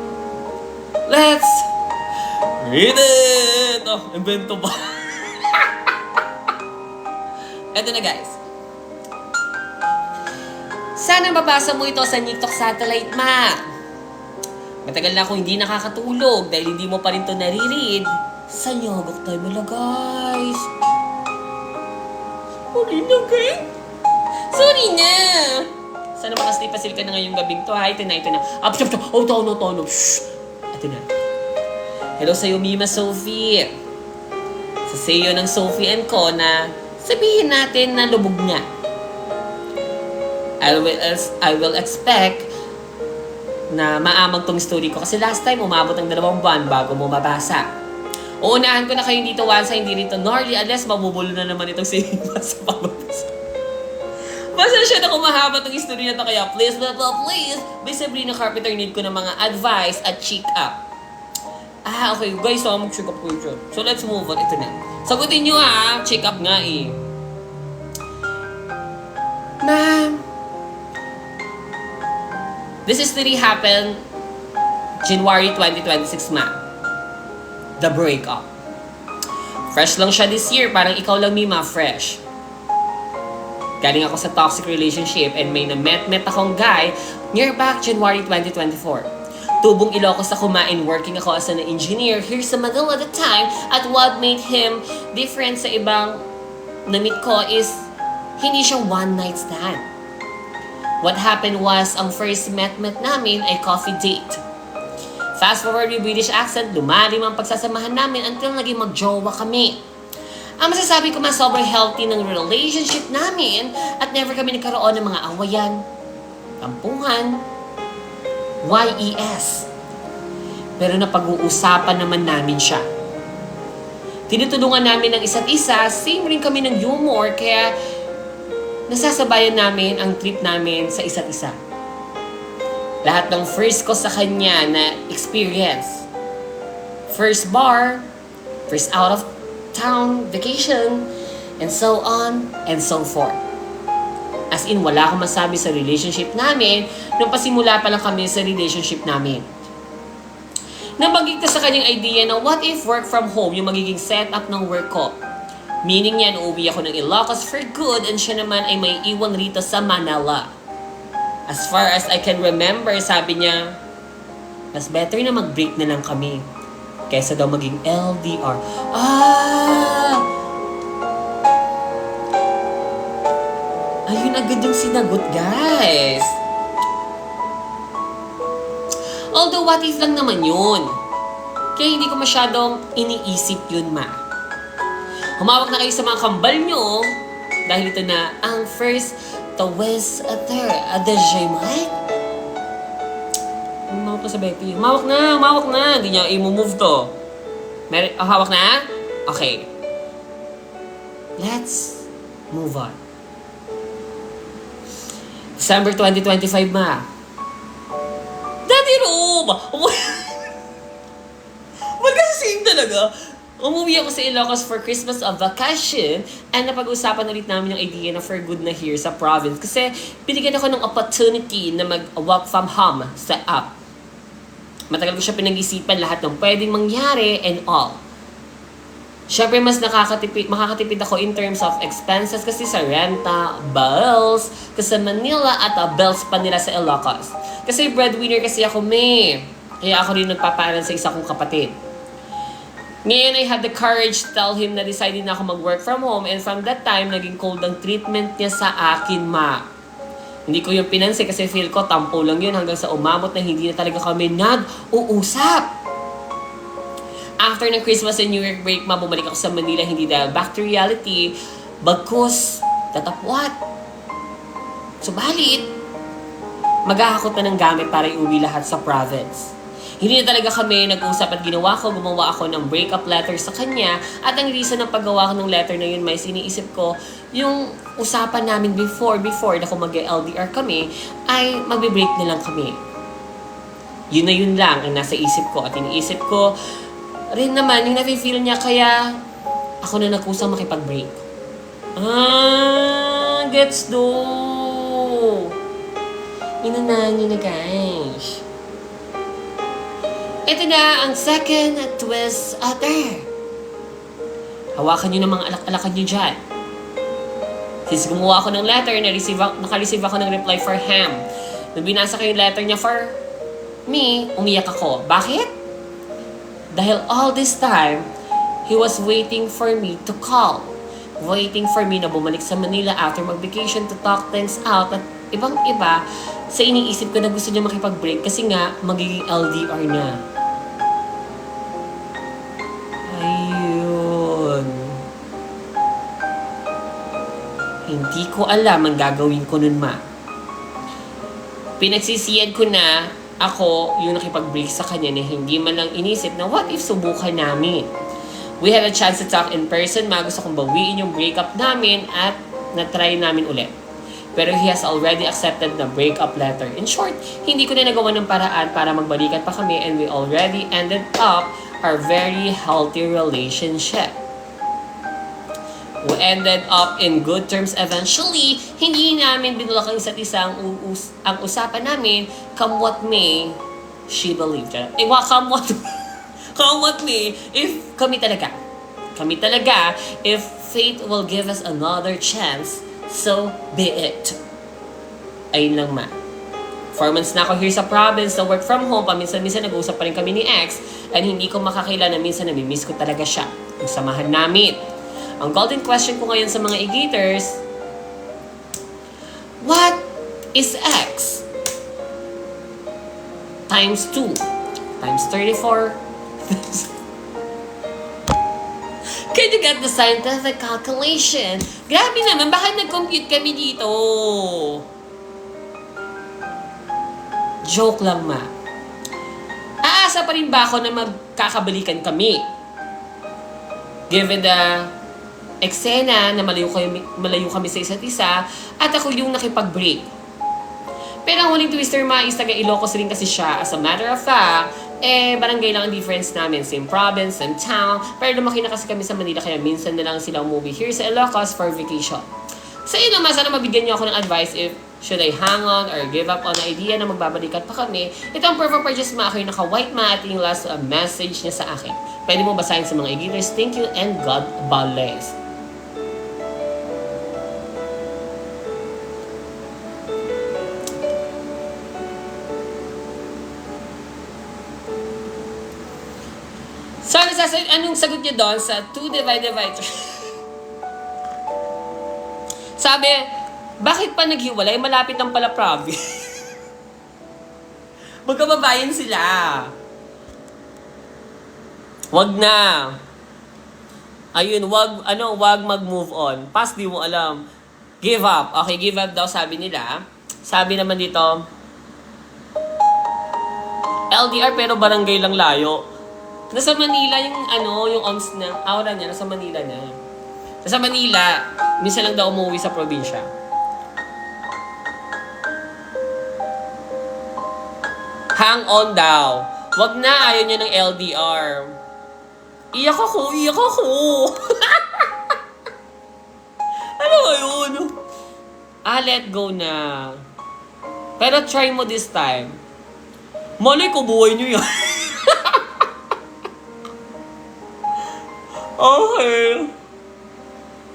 Let's read it! Oh, invento ba? Ito na guys. Sana mabasa mo ito sa TikTok Satellite, ma. Matagal na akong hindi nakakatulog dahil hindi mo pa rin ito nare-read. Sanyagok tayo mo lang, guys. Sorry na, guys. Sorry na. Sana makaslipasil ka na ngayong gabing to, ha? Ito na. Oh, tono. Shh. Ito na. Hello sa'yo, Mima Sophie. Sa sayo ng Sophie and ko na sabihin natin na lubog na. I will expect na maamag tong story ko. Kasi last time, umabot ng 2 buwan bago mo mabasa. Uunahan ko na kayo dito once, hindi rito Norly, unless mabubulo na naman itong si Mima sa pamabasa. Pasensya na kung mahaba itong story na ito, kaya please, by Sabrina Carpenter, need ko ng mga advice at check up. Okay, guys, so mag-check up ko yun. So let's move on, ito na. Sagutin nyo ha, check up nga eh. Ma'am, this history happened January 2026, ma'am. The breakup. Fresh lang siya this year, parang ikaw lang, Mima, fresh. Galing ako sa toxic relationship and may na-met akong guy near back January 2024. Tubong Ilocos ako kumain, working ako as an engineer here sa Manila at the time, at what made him different sa ibang na-meet ko is hindi siya one night stand. What happened was, ang first met namin ay coffee date. Fast forward with British accent, lumalim ang pagsasamahan namin until naging magjowa kami. Ang masasabi ko mas sobrang healthy ng relationship namin at never kami nagkaroon ng mga awayan, tampuhan, YES. Pero napag-uusapan naman namin siya. Tinutulungan namin ng isa't isa, same rin kami ng humor, kaya nasasabayan namin ang trip namin sa isa't isa. Lahat ng first ko sa kanya na experience. First bar, first out of town vacation, and so on and so forth. As in, wala akong masabi sa relationship namin nung pasimula pa lang kami sa relationship namin. Nabagig sa kanyang idea na what if work from home yung magiging setup ng work ko. Meaning yan, uuwi ako ng Ilocos for good and siya naman ay may iwan rito sa Manila. As far as I can remember, sabi niya, mas better na mag-break na lang kami kaysa daw maging LDR. Ayun agad yung sinagot, guys. Although, what if lang naman yun. Kaya hindi ko masyadong iniisip yun, ma. Humawak na kayo sa mga kambal nyo dahil ito na ang first Tawes Ater Adejay Mike. Humawak na sa Becky. Humawak na. Hindi niya i-move to. Hawak na? Okay. Let's move on. December 2025, ma. Daddy Rob! Magkasasing talaga. Umuwi ako sa Ilocos for Christmas of vacation and napag-usapan ulit namin yung idea na for good na here sa province kasi binigyan ako ng opportunity na mag-work from home sa app. Matagal ko siya pinag-isipan lahat ng pwedeng mangyari and all. Siyempre, mas makakatipid ako in terms of expenses kasi sa renta, bills, kasi Manila at bills pa nila sa Ilocos. Kasi breadwinner kasi ako, kaya ako rin nagpapaaral sa isa kong kapatid. Ngayon, I had the courage to tell him na decided na ako mag-work from home and from that time, naging cold ang treatment niya sa akin, ma. Hindi ko yung pinansin kasi feel ko tampo lang yun hanggang sa umabot na hindi na talaga kami nag-uusap. After ng Christmas and New Year break, ma, bumalik ako sa Manila, hindi dahil back to reality, bagkus, tatapwat. Subalit, maghahakot na ng gamit para iuwi lahat sa province. Hindi na talaga kami nag-usap at gumawa ako ng breakup letter sa kanya at ang reason ng paggawa ko ng letter na yun, may siniisip ko, yung usapan namin before na kung mag-LDR kami, ay magbe-break na lang kami. Yun na yun lang ang nasa isip ko at iniisip ko rin naman yung nafe-feel niya kaya ako na nagkusang makipag-break. Gets do. Inunahan nyo na, guys. Ito na ang second twist other. Hawakan nyo ng mga alak-alakan nyo dyan. Since gumawa ako ng letter, naka-receive ako ng reply for him. Nung binasa ko yung letter niya for me, umiyak ako. Bakit? Dahil all this time, he was waiting for me to call. Waiting for me na bumalik sa Manila after mag-vacation to talk things out. At ibang-iba, sa iniisip ko na gusto niya makipag-break kasi nga, magiging LDR na. Ayun. Hindi ko alam ang gagawin ko nun, ma. Pinagsisiyan ko na ako yung nakipag-break sa kanya na hindi man lang inisip na what if subukan namin. We had a chance to talk in person, ma. Gusto kong bawiin yung breakup namin at na-try namin ulit. Pero he has already accepted the breakup letter. In short, hindi ko na nagawa ng paraan para magbalikan pa kami and we already ended up our very healthy relationship. We ended up in good terms eventually. Hindi namin binulak ang isa't isa ang usapan namin, come what may, she believed it. Come what may, if kami talaga, if fate will give us another chance, so be it. Ayun lang, ma. 4 months na ako here sa province na work from home. Paminsan-minsan nag-uusap pa rin kami ni ex and hindi ko makakilala na minsan namimiss ko talaga siya. Ang samahan namin. Ang golden question ko ngayon sa mga e-gators, what is X? Times 2. Times 34. Can you get the scientific calculation? Grabe naman, bakit nag-compute kami dito? Joke lang, ma. Aasa pa rin ba ako na magkakabalikan kami? Given the eksena na malayo kami sa isa't isa at ako yung nakipag-break. Pero ang huling twister, ma, is taga Ilocos rin kasi siya. As a matter of fact, barangay lang ang difference namin. Same province, same town. Pero lumaki na kasi kami sa Manila kaya minsan na lang sila umuwi here sa Ilocos for vacation. Sa inyo naman, sana mabigyan niyo ako ng advice if should I hang on or give up on the idea na magbabalikan pa kami. Ito ang perfect purchase, ma. Ako yung naka-white, ma, at yung last message niya sa akin. Pwede mo basahin sa mga e-gators. Thank you and God bless. So, anong sagot niya doon sa 2 divided by 3? Sabi, bakit pa naghiwalay? Malapit ang pala province. Magkababayan sila. Wag na. Ayun, wag mag-move on. Pas, di mo alam. Give up. Okay, give up daw sabi nila. Sabi naman dito, LDR pero barangay lang layo. Nasa Manila yung OMS na, aura niya, nasa Manila na. Nasa Manila, minsan lang daw umuwi sa probinsya. Hang on daw. Wag na, ayaw niya ng LDR. Iyak ako. Ano ba yun? Let go na. Pero try mo this time. Malay ko, buhay niyo yan. Okay.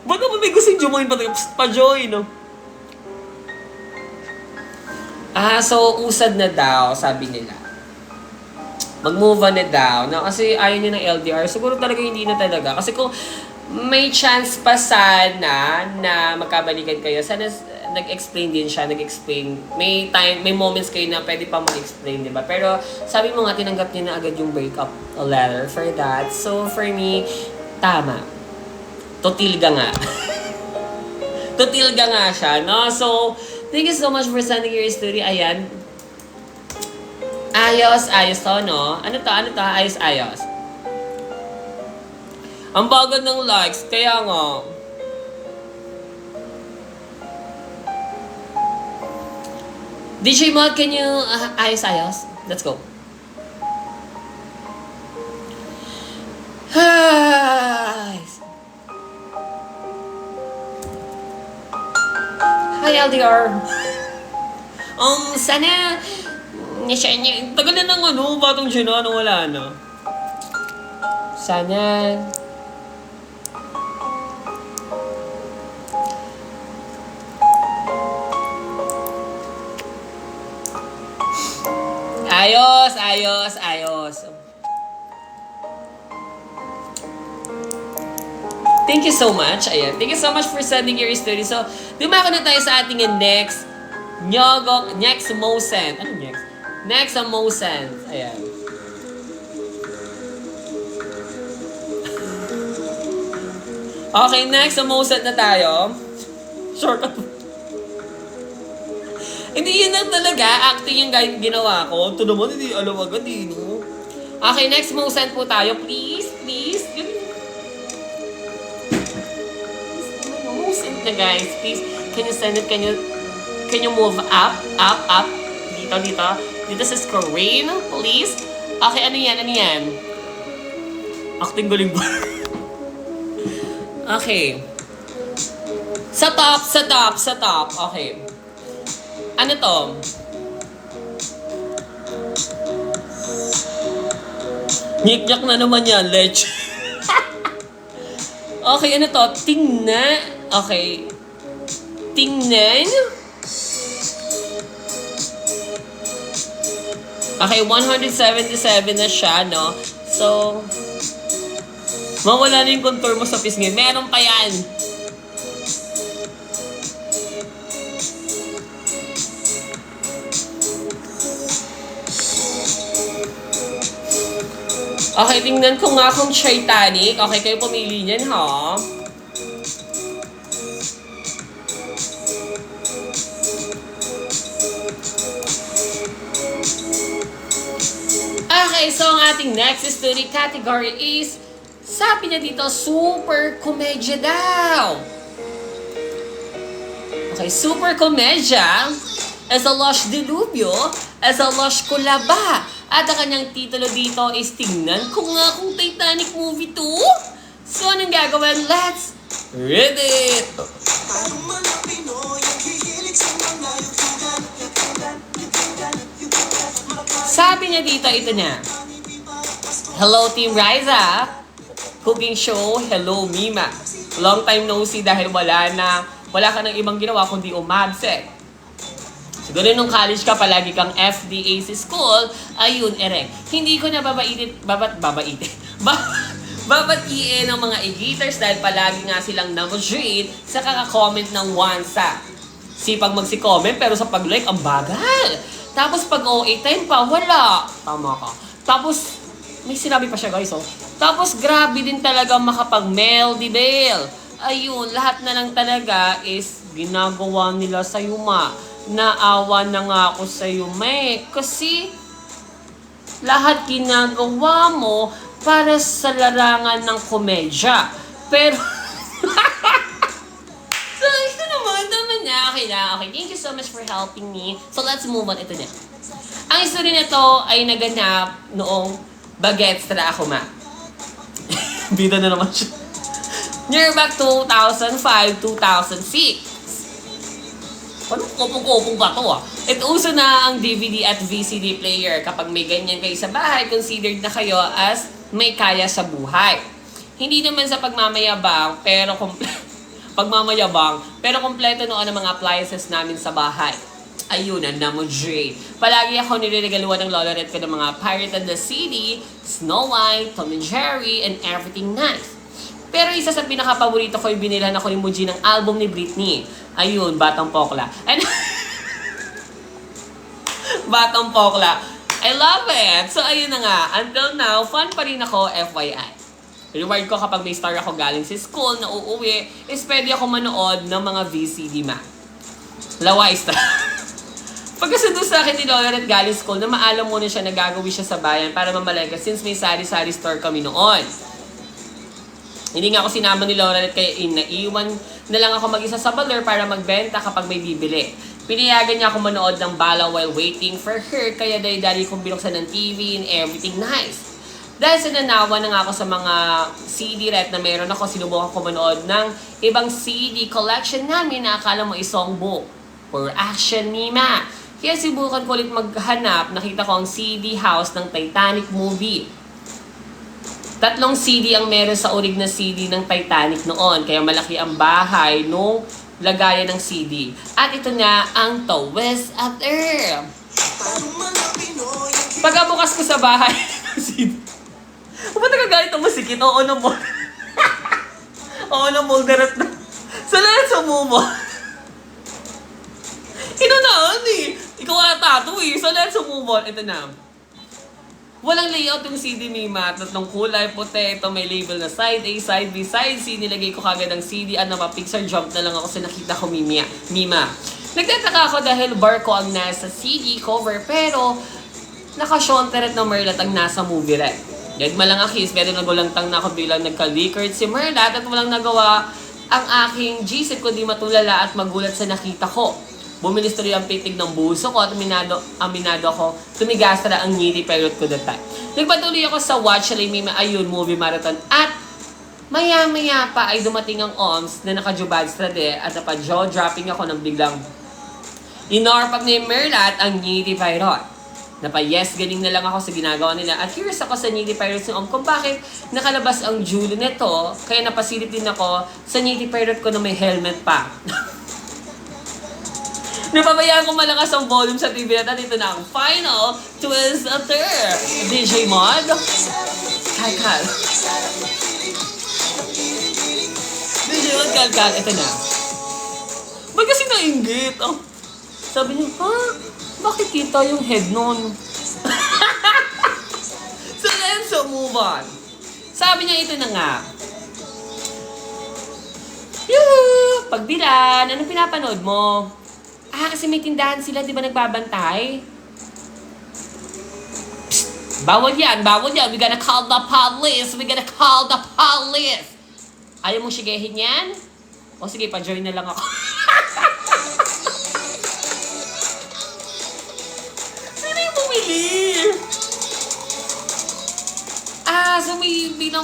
Ba't naman may gustong join pa-join, no? So, usad na daw, sabi nila. Mag-move on na daw. No, kasi ayaw niya ng LDR. Siguro talaga hindi na talaga. Kasi kung may chance pa sana na magkabalikan kayo, sana nag-explain din siya, may moments kayo na pwede pa mag-explain, di ba? Pero sabi mo nga, tinanggap niya na agad yung breakup letter for that. So, for me, tama. Tutilga nga. Tutilga nga siya, no? So, thank you so much for sending your story. Ayan. Ayos to, no? Ano to? Ayos. Ang bagad ng likes, kaya nga. DJ Mod, can you ayos? Let's go. LDR. Sana, tagal na ng batong siya na, wala na. Sana, ayos. Thank you so much. Ayan. Thank you so much for sending your story. So, dumako na tayo sa ating next Mosen. Ano next? Next ang Mosen. Ayan. Okay, next ang Mosen na tayo. Shortcut. Hindi yun lang talaga. Acting yung ginawa ko. Ito naman, hindi alam agad no? Okay, next Mosen po tayo. Please. Mosen na guys. Please, can you send it? Can you move up? Dito sa screen, please. Okay, ano yan? Acting galing ba? Okay. Sa top. Okay. Ano to? Nyik-nyak na naman yan, lech. Okay, ano to? Tingnan. Okay. Tingnan. Okay, 177 na siya, no? So, mawala na yung contour mo sa pisngin. Meron pa yan. Okay, tingnan ko nga kung Titanic. Okay, kayo pumili niyan, ha? Okay, so ang ating next story category is, sabi niya dito, super komedya daw. Okay, super komedya as a lush dilubyo, as a lush kulaba. At ang kanyang titulo dito is, tingnan ko nga kung Titanic movie to. So, anong gagawin? Let's read it! Sabi niya dito, ito niya. Hello, Team Riza. Cooking show, hello, Mima. Long time no see dahil wala ka ng ibang ginawa kundi umabsent. Siguro nung college ka, palagi kang FDA sa school, ayun, erek. Hindi ko na babatiin ng mga e-gators dahil palagi nga silang namodrate sa kaka-comment ng wansa. Sipag magsi-comment pero sa pag-like, ang bagal. Tapos pag OA time pa, wala. Tama ka. Tapos, may sinabi pa siya guys, oh. Tapos grabe din talaga makapag-mail, di Bel. Ayun, lahat na lang talaga is ginagawa nila sa yuma. Naawa na nga ako sa'yo, May. Kasi, lahat ginagawa mo para sa larangan ng komedya. Pero, so, ito naman niya. Okay na. Okay, thank you so much for helping me. So, let's move on. Ito niya. Ang story nito ay naganap noong Bagets na ako, ma. Bida na naman siya. Near back 2005, 2006. Ano kopong-kopong ba ito It uso na ang DVD at VCD player. Kapag may ganyan kayo sa bahay, considered na kayo as may kaya sa buhay. Hindi naman sa pagmamayabang, pero kompleto noon ang mga appliances namin sa bahay. Ayun, ang namodrate. Palagi ako niliregaluan ng Lolaret ko ng mga Pirate and the City, Snow White, Tom and Jerry, and everything nice. Pero isa sa pinaka-paborito ko yung binilhan ako ni Muji ng album ni Britney. Ayun, Batang Pokla. And Batang Pokla. I love it! So ayun na nga, until now, fun pa rin ako, FYI. Reward ko kapag may star ako galing sa school na uuwi, is pwede ako manood ng mga VCD ma. Laway star. Pagkasundo sa akin ni Lolaret galing school, na maalam muna siya na gagawin siya sa bayan para mamalengke since may sari-sari store kami noon. Hindi nga ako sinama ni Lolaret kaya naiwan na lang ako mag-isa sa baler para magbenta kapag may bibili. Pinayagan niya ako manood ng bala while waiting for her kaya dali-dali kong binuksan ng TV and everything nice. Dahil sinanawa na nga ako sa mga CD rep na meron ako, sinubukan ko manood ng ibang CD collection namin na akala mo isong book. or action, Mima. Kaya subukan ko ulit maghanap, nakita ko ang CD house ng Titanic movie. 3 CD ang meron sa orig na CD ng Titanic noon, kaya malaki ang bahay nung lagayan ng CD. At ito na ang Twist of Earth. Pagkabukas ko sa bahay, CD. Ba't nagagalit ang masikit? Oo na mo. Oo na mo, darat na. So let's move on. Ito na, eh. Ikaw ata ito eh. So let's move on. Ito na. Walang layout yung CD, Mima. 3 kulay, puti. Ito may label na side A, side B, side C. Nilagay ko kagad ang CD. Ano pa, picture jump na lang ako sa nakita ko, Mima. Nagtataka ako dahil barko ang nasa CD cover, pero naka-shonter na Merlat ang nasa movie red. Dahil malang akis, pero nagulantang na ako bilang nagka-liquored si Merlat at walang nagawa ang aking G-set ko di matulala at magulat sa nakita ko. Bumilis tuloy ang pitig ng buso ko at aminado ako, tumigas na ang ngiti perot ko that time. Nagpatuloy ako sa watch Mima ayun, movie marathon at maya-maya pa ay dumating ang OMS na naka-jubad strade at napa-jaw dropping ako ng biglang inorpag ni Merlat ang ngiti perot. Napa-yes, galing na lang ako sa ginagawa nila. At curious ako sa Nitty Pirates ng kung bakit nakalabas ang Julo nito. Kaya napasilip din ako sa Nitty Pirate ko na may helmet pa. Napabayaan ko malakas ang volume sa TV at ito na ang final Twist of Earth. DJ Mod. Kalkal. DJ Mod, kalkal. Ito na. Ba't kasi nainggit? Oh. Sabi niya, ha? Bakit kita yung head nun? So let's move on. Sabi niya, ito na nga. Yuhu! Pagbilan, anong pinapanood mo? Kasi may tindahan sila, di ba nagbabantay? Psst! Bawal yan, bawal yan. We gotta call the police. We gotta call the police. Ayaw mong sigahin yan? O sige, pa-join na lang ako. So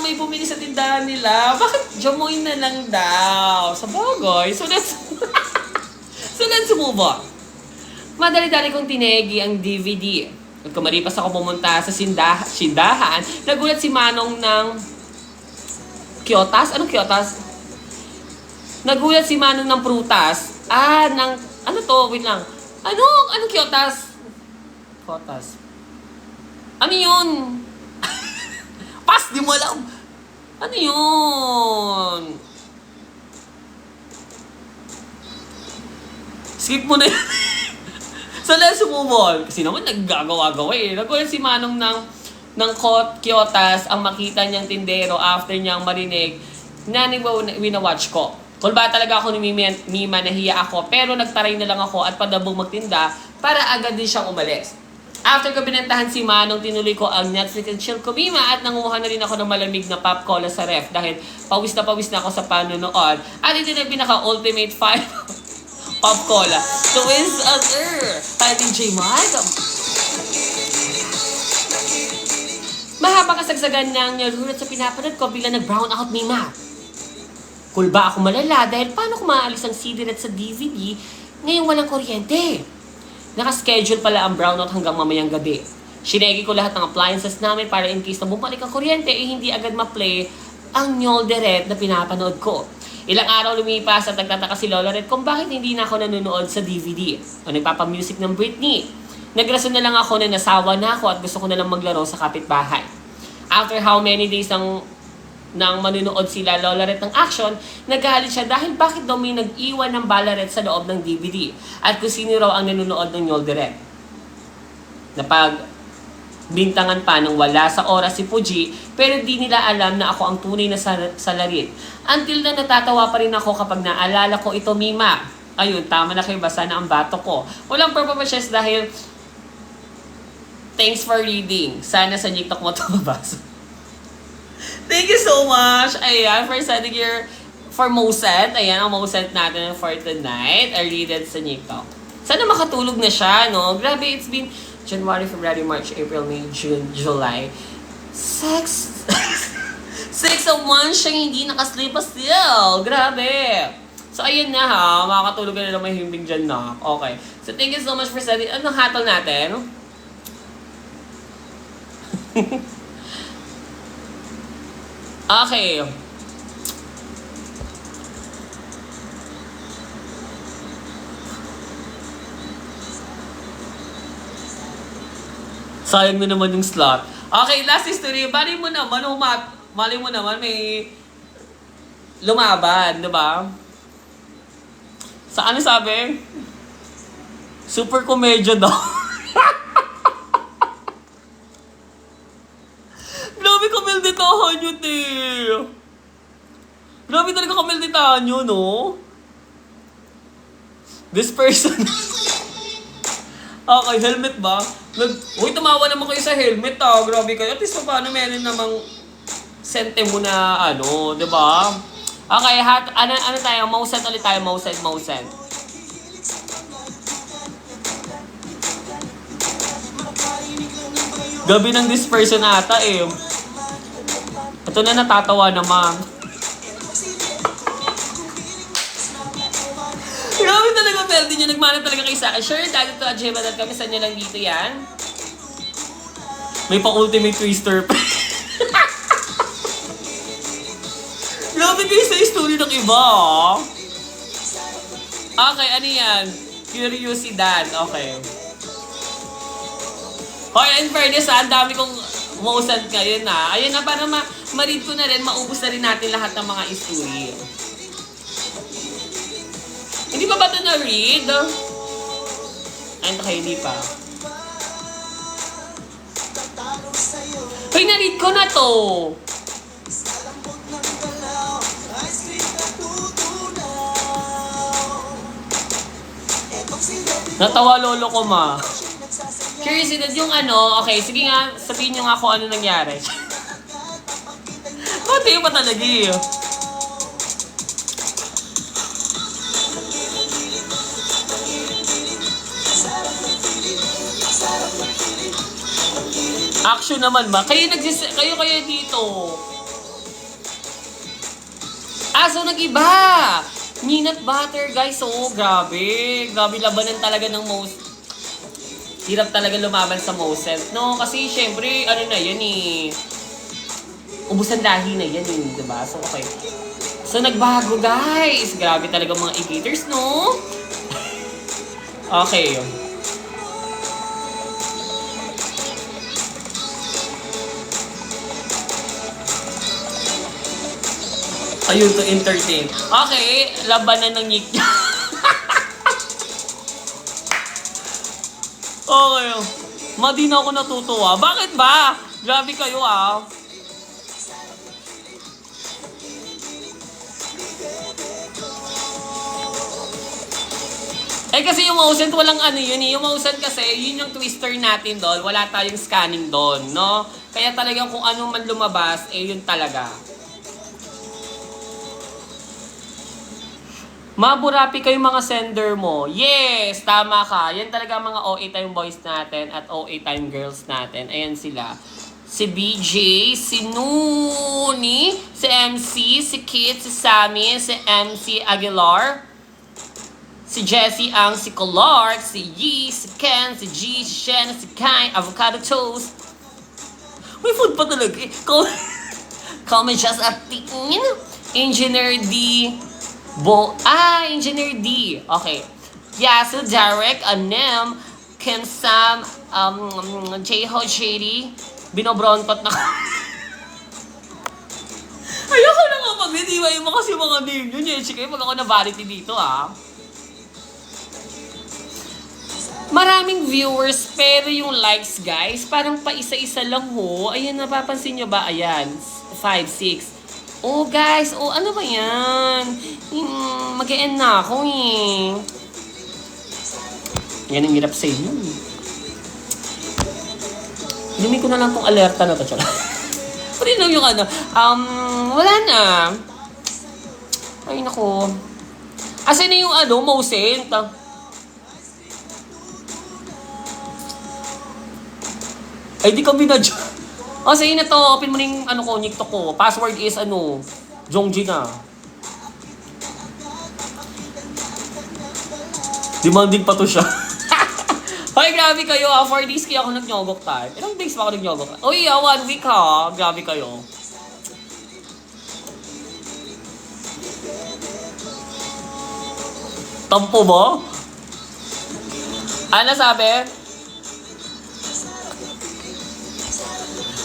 may bumili sa tindahan nila. Bakit jamoy na lang daw? Sa bagay. So let's move on. Madali-dali kong tinegi ang DVD. At kumaripas ako pumunta sa sindahan, nagulat si Manong ng Kyotas? Anong Kyotas? Nagulat si Manong ng prutas. Ano to? Wait lang. Anong Kyotas? Kyotas. Ano yun? Pas, di mo alam. Ano yun? Skip mo na yun. So let's move on. Kasi naman naggagawa-gawa eh. Nagulat si Manong ng Kyotas ang makita niyang tindero after niyang marinig na winawatch ko. Kung ba talaga ako ni Mima, nahiya ako, pero nagtaray na lang ako at padabong magtinda para agad din siyang umalis. After ko binentahan si Manong, tinuloy ko ang Netflix and chill ko, Mima, at nanguha na rin ako ng malamig na pop cola sa ref dahil pawis na ako sa panonood. At ito na pinaka-ultimate 5 pop cola. Twist of Earth. Tayo DJ Mag. Mahabang kasagsagan ng nyarurat sa pinapanood ko bilang nag-brown out, Mima. Cool ba ako malala dahil paano ko maalis ang CD-RED sa DVD ngayong walang kuryente? Naka-schedule pala ang brownout hanggang mamayang gabi. Sinegi ko lahat ng appliances namin para in case na bumalik ang kuryente, hindi agad ma-play ang Nyolde Red na pinapanood ko. Ilang araw lumipas at nagtataka si Lola Red kung bakit hindi na ako nanonood sa DVD o nagpapamusic ng Britney. Nagrason na lang ako na nasawa na ako at gusto ko na lang maglaro sa kapitbahay. After how many days nang manunood sila Lola Red ng action, nagalit siya dahil bakit daw may nag-iwan ng bala red sa loob ng DVD at kung sino raw ang nanonood ng Nyolde Red. Napagbintangan pa nang wala sa oras si Puji pero di nila alam na ako ang tunay na salarin. Until na natatawa pa rin ako kapag naalala ko ito, Mima. Ayun, tama na kayo, basa na ang bato ko. Walang purposes dahil thanks for reading. Sana sa TikTok mo ito mabasa. Thank you so much. Ayan, for sending for Moset. Ayan, ang Moset natin for tonight. I read it sa TikTok. Sana makatulog na siya, no? Grabe, it's been January, February, March, April, May, June, July. 6 months siyang hindi nakasleep still. Grabe. So, ayun na ha. Makakatulog ka na lang may himbing dyan na. Okay. So, thank you so much for studying. Anong hatol natin? Okay. Sayang na naman yung slot. Okay, last history. Mali mo naman may lumaban, di ba? Sa ano sabi? Super komedya daw. Grabe kamelditahan yun eh. Grabe talaga kamelditahan yun, no? This person. Okay, helmet ba? Uy, tumawa naman kayo sa helmet ah. Grabe kayo. At least paano meron namang sente mo na ano, di ba? Okay, ano tayo? Mausan ulit tayo. Mausan. Gabi ng this person ata eh. Ito na natatawa naman. Grabe talaga, Peldy nyo. Nagmana talaga kayo sa akin. Sure, dahil ito at gmail.com. Saan nyo lang dito yan? May pang-ultimate twister pa. Grabe kayo sa story ng iba, ah. Okay, ano yan? Curiosidad. Okay. Hoy, in fairness, ang dami kong mausan ngayon na. Ayun na, para ma-read ko na rin, maubos na rin natin lahat ng mga story. Hindi pa ba ito na-read? Ay, kayo hindi pa. Hoy, na-read ko na to. Natawa lolo ko, ma. Curiosidad yung ano, okay, sige nga, sabihin nyo nga kung ano nangyari. Pati pa talaga eh. Action naman ma. Kayo dito. So nag-iba. Peanut butter guys. Oh, grabe. Grabe labanan talaga ng most. Hirap talaga lumaban sa Mosent, no? Kasi syempre, ano na yan eh. Ubusan lahi na yan eh, diba? So, okay. So, nagbago guys. Grabe talaga mga e-gators, no? Okay. Ayun to entertain. Okay, labanan ng Nick. Okay. Di na ako natutuwa. Bakit ba? Grabe kayo ah. Kasi yung Mosent walang ano yun eh. Yung Mosent kasi, yun yung twister natin doon. Wala tayong scanning doon, no? Kaya talagang kung ano man lumabas, yun talaga. Maburapi kayo mga sender mo. Yes, tama ka. Yan talaga mga OA time boys natin at OA time girls natin. Ayan sila. Si BJ, si Nuni, si MC, si Kit, si Sammy, si MC Aguilar, si Jessie Ang, si Clark, si Yee, si Ken, si G, si Shen, si Kai, Avocado Toast. May food pa talaga eh. Call me just a teen. Engineer D. Engineer D. Okay. Yasu, Derek, Anem, Kim Sam, J-Ho, JD. Binobrontot na. Ayoko na nga mag-iway mo kasi mga name yun. Sige, pag ako na vanity dito ah. Maraming viewers, pero yung likes guys, parang pa isa-isa lang ho. Ayan, napapansin nyo ba? Ayan, 5, 6. Oh guys, ano ba yan? Mag-e-end na ako eh. Yan ang hirap sa inyo. Inumin ko na lang tong alerta na to. Pwede yung ano. Wala na. Ay nako. Asan na yung ano, Mosent? Ay di kami na dyan. Sige na to, open mo na yung TikTok ko. Password is Jongji na. Demanding pa to siya. Hoy, grabe kayo 4 days kaya ako nag-nyogok tayo. Ilang days ba ako nag-nyogok? Uy, 1 week ha. Grabe kayo. Tampo ba? Ano sabi?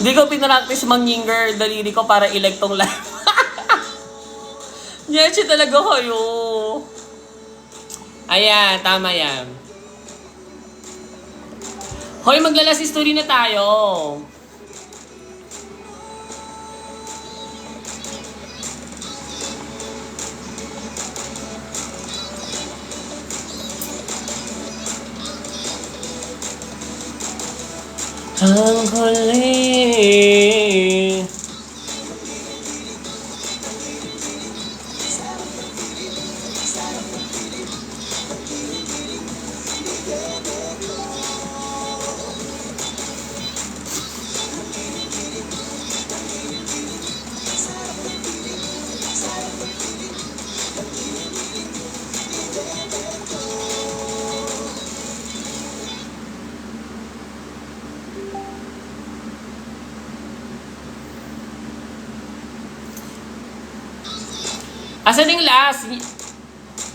Hindi ko pinractice mang-yinger daliri ko para i-like tong live. Nyeche talaga kayo. Ayan, tama yan. Hoy, maglalas history na tayo. Ang huli. Asan yung last?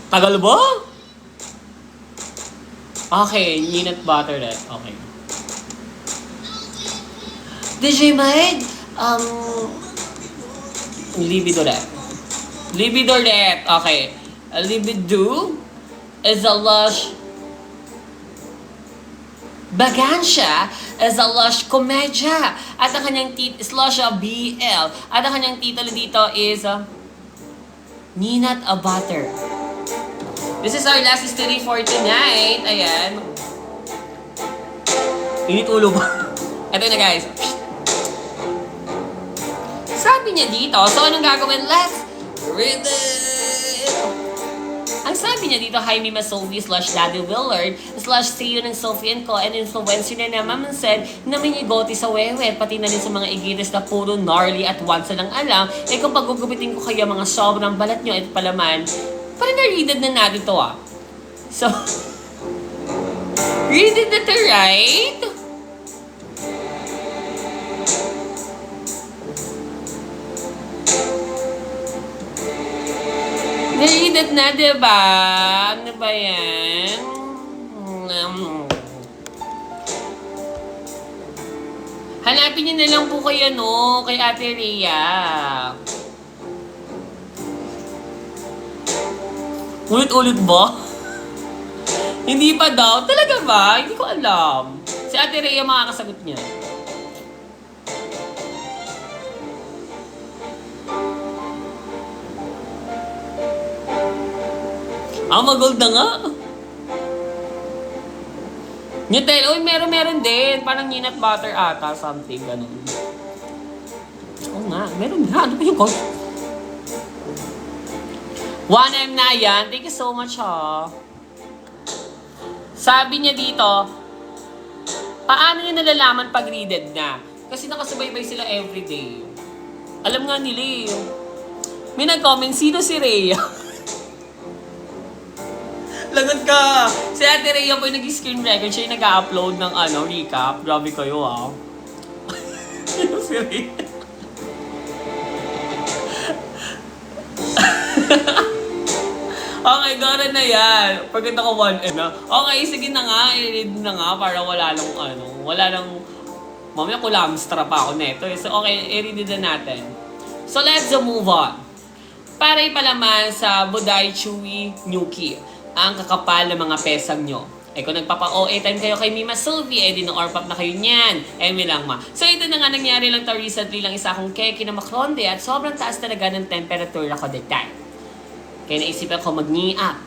Tagal ba? Okay, peanut butter that. Okay. DJ Mike, libidoret. Libidoret. Okay. A libido is a lush Bagansya is a lush komedya. At ang kanyang is lush BL. At ang kanyang titulo dito is Ninat a Butter. This is our last story for tonight. Ayan. Init ulo ba? Ito na guys. Sabi niya dito, so anong gagawin? Let's read it! Ang sabi niya dito, hi Mima Sophie / Daddy Willard / Sayo ng Sophie and Co. and influencer na naman said na may igoti sa wewet, pati na rin sa mga igiris na puro gnarly at once lang alam, eh kung paggugupitin ko kaya mga sobrang balat nyo at palaman, parang na-readed na natin to ah. So, read it na to, right? Narinig na, diba? Ano ba yan? Hanapin niyo na lang po kayo, no? Kay Ate Rhea. Ulit-ulit ba? Hindi pa daw? Talaga ba? Hindi ko alam. Si Ate Rhea makakasagot niya. Magold na nga. Nutella, uy, meron din. Parang peanut butter ata, something, ganun. Oo nga, meron nga. Ano ba yung code? 1M na yan. Thank you so much, ha. Sabi niya dito, paano niya nalalaman pag readed na? Kasi nakasubaybay sila everyday. Alam nga nila eh. May nag-comment, sino si Rhea? Lagot ka! Si Ate Rhea po yung nag-screen record. Siya yung nag-upload ng recap. Grabe kayo ah. Sino si Rhea? Okay, gano'n na yan. Pagkita ko 1M na. Okay, sige na nga. I-read na nga para wala lang mamaya kulamstra pa ako neto. So okay, i-read na natin. So let's move on. Para ipalaman sa Buday Chewy Nuki ang kakapal ng mga pesang nyo. Eh kung nagpapa-OA time kayo kay Mima Sylvie, eh di na-orpap na kayo niyan. Emi lang ma. So ito na nga nangyari lang to recently lang isa akong keke na makronde at sobrang taas talaga ng temperature ako that time. Kaya naisipan ko mag-knee-up.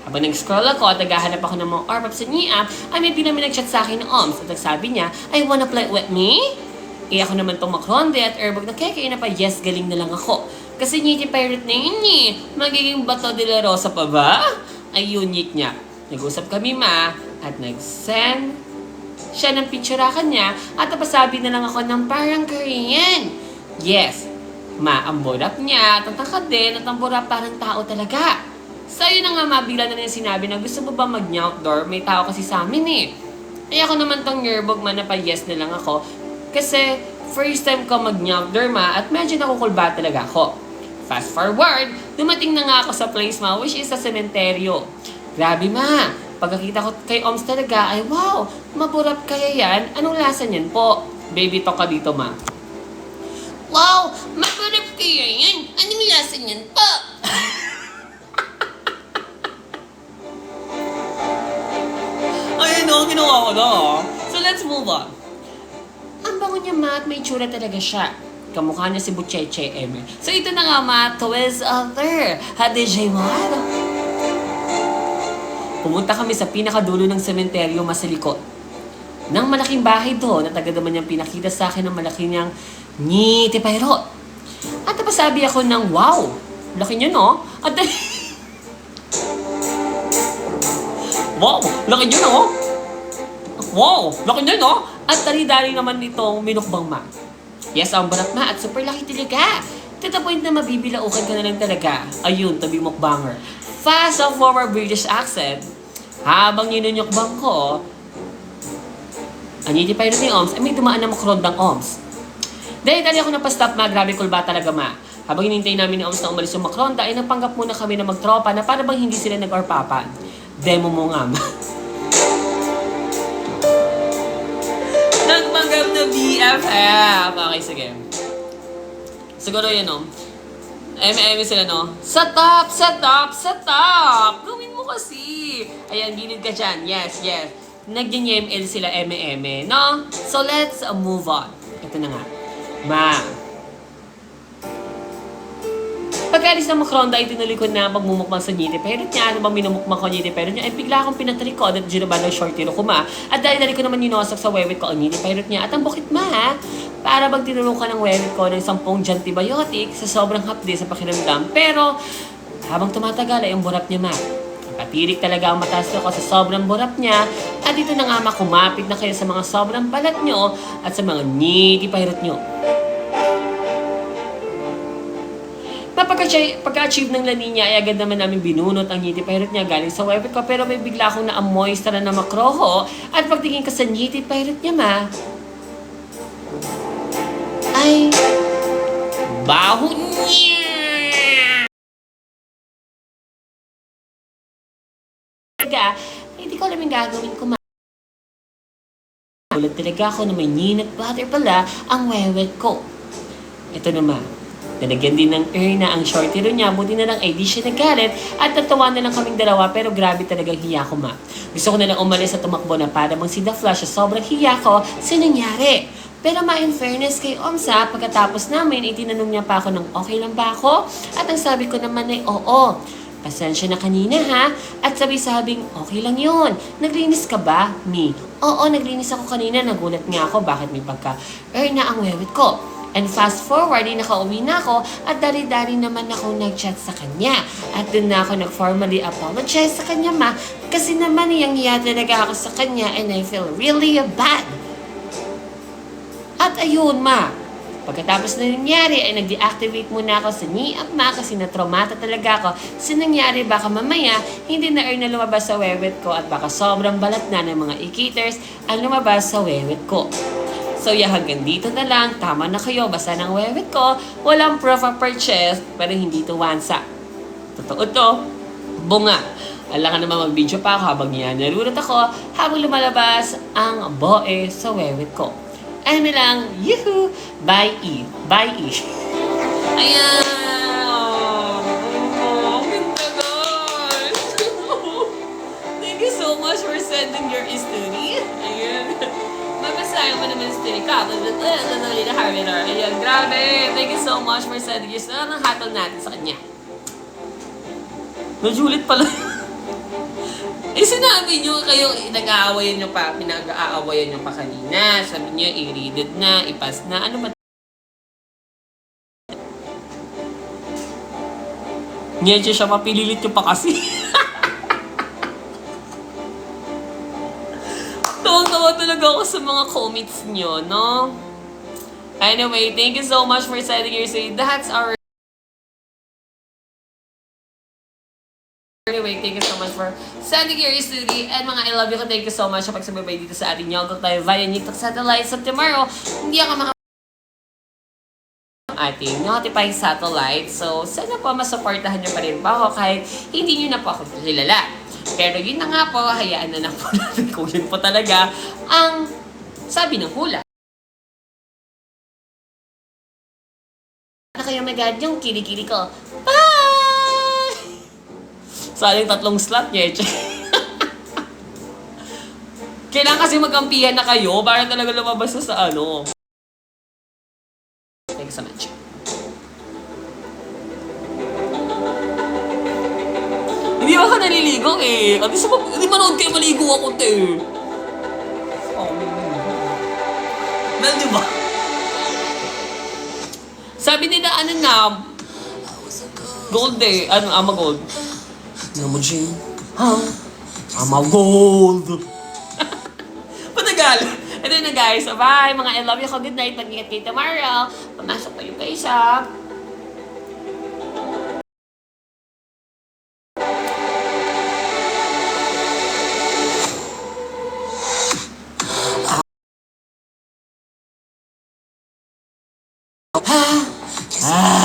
Habang nag-scroll ako at naghahanap ako ng mga orpap sa knee-up, ay may pinami nag-chat sa akin ng OMS at nagsabi niya, I wanna play with me? Eh ako naman itong makronde at erbog na keke na pa, yes, galing na lang ako. Kasi niya pirate na yun eh. Magiging Bato de la Rosa pa ba? Ay unique niya. Nag-usap kami ma at nag-send siya ng picture-akan niya at napasabi na lang ako ng parang Korean. Yes, ma, ang burap niya at ang takad din at ang burap parang tao talaga. So yun na nga, mabigla na rin sinabi na gusto mo ba mag-outdoor? May tao kasi sa amin eh. Ay ako naman tong yearbog man na pa-yes na lang ako. Kasi first time ko mag-outdoor ma at medyo nakukulba talaga ako. Fast forward, dumating na nga ako sa place ma, which is sa sementeryo. Grabe ma, pagkakita ko kay Oms talaga ay wow, maburap kaya yan? Anong lasa niyan po? Baby talk ka dito ma. Wow, maburap kaya yan? Anong lasa niyan po? Ayun o, ginawa ko na. So let's move on. Ang bango niya ma at may tsura talaga siya. Kamukha niya si Bucheche Emer. So ito na nga ma, twist other. DJ Mar. Pumunta kami sa pinakadulo ng sementeryo masalikot. Nang malaking bahay doon, at agad naman niyang pinakita sa akin ng malaki niyang ngiti pairot. At napasabi ako ng wow, laki niya no? At wow, laki niya no? Wow, laki niya no? At tali-dali naman nitong minukbang ma. Yes, ang barat ma at super laki talaga. To the point na mabibilaukan ka na lang talaga. Ayun, tabi mukbanger. Fast forward British accent. Habang ninunyukbang ko, aniti pa yun ni Oms, ay may dumaan na makrondang Oms. Dahil ako napastop ma, grabe kulba talaga ma. Habang hinintay namin ni Oms na umalis yung makronda, ay napanggap muna kami na magtropa na para bang hindi sila nag-orpapan. Demo mo nga ma. Nagpanggap na BFF. Okay, sige. Siguro yun, no? M&M sila, no? Sa top! Sa top! Sa top! Gawin mo kasi! Ayan, gilid ka dyan. Yes, yes. Nag-ML sila M&M, no? So, let's move on. Ito na nga. Ma. Pagkaalis ng makronda, ay tinuloy ko na pagmumukbang sa ngiti. Pero niya, ano bang minumukbang ko ngiti? Pero niya, ay bigla akong pinatalikod at ginaba ng short tiro ko ma. At dahil ko naman yinosak sa wewit ko ang ngiti. Pero niya, at ang bukit ma, para bang tinulong ka ng wewit ko ng 10 antibiotic sa sobrang hapdi sa pakiramdam. Pero, habang tumatagal ay ang burap niya ma. Patirik talaga ang mataas ko sa sobrang burap niya. At dito na nga ma, kumapit na kayo sa mga sobrang balat nyo at sa mga ngiti pahirot nyo. Pagka-achieve ng La Nina, ay agad naman namin binunot ang ngiti pahirot niya galing sa webit ko. Pero may bigla akong naamoy tara na makroho. At pagtingin ka sa ngiti pahirot niya, ma, ay baho niya. Hindi ko alam yung gagawin ko, ma. Ulat talaga ako na may ninat butter pala ang wewet ko. Ito na, ma. Nalagyan din ng na ang short hero niya, buti na lang ay di siya nagalit at natawa na lang kaming dalawa pero grabe talagang hiya ko ma. Gusto ko na lang umalis at tumakbo na para bang si The Flash sa sobrang hiya ko sa nangyari. Pero ma, in fairness kay Omsa, pagkatapos namin, itinanong niya pa ako ng okay lang ba ako? At ang sabi ko naman ay oo. Pasensya na kanina ha. At sabing okay lang yun. Naglinis ka ba, Mi? Oo, naglinis ako kanina. Nagulat nga ako bakit may na ang wewit ko. And fast forward, nakauwi na ako at dari-dari naman ako nag-chat sa kanya. At dun na ako nag-formally apologize sa kanya ma kasi naman iyang-iya talaga ako sa kanya and I feel really bad. At ayun ma, pagkatapos na nangyari ay nag-deactivate muna ako sa NIAP ma kasi na-traumata talaga ako. Kasi nangyari baka mamaya hindi na na lumabas sa wewet ko at baka sobrang balat na ng mga ikiters ang lumabas sa wewet ko. So, hanggang dito na lang. Tama na kayo. Basta ng wewet ko. Walang proof of purchase. Pero hindi to wansa. Totoo to. Bunga. Alam ka naman mag-video pa ako habang narurot ako. Habang lumalabas ang boe sa wewet ko. Ano lang. Yuhu! Bye, E. Bye, E. Ayan! Oh, ganda guys! Thank you so much for sending your story. Ayan. Mabasahin mo naman story ka. Ayan, grabe. Thank you so much for sending your story. Anong hatol natin sa kanya? Najulit pala. Sinabi nyo kayo, nag-aawayan nyo pa, pinag-aawayan nyo pa kanina. Sabi nyo, i-read na, ipas na. Ano ba? Ngayon siya mapililit nyo pa kasi. Tawa talaga ako sa mga comments nyo, no? Anyway, thank you so much for sending your say. That's our Wake, thank you so much for sending your story. And mga I love you ko, thank you so much sa pagsababay dito sa ating Yonggok tayo via TikTok Satellite. So tomorrow, hindi ako ating notifying satellite. So, sana po masuportahan nyo pa rin po ako kahit hindi nyo na po ako kilala. Pero yun na nga po, hayaan na lang po natin kung yun po talaga ang sabi ng hula. Na kayo magad yung kilikili ko. Bye! Saling 3 slot niya. Kailangan kasi magkampihan na kayo para talaga lumabas na sa ano. Thank you so much. Hindi ako naliligo eh. At hindi manood kayo maligo ako, te. Oh. Well, di ba? Sabi nila, ano na, gold eh. Ano, ama gold. Naman siya. Ha? Ama gold. Patagal. Ito na guys. Bye. Mga I love you ko. Good night. Mag-ingat kayo tomorrow. Pamasok kayo guys ha. Ah.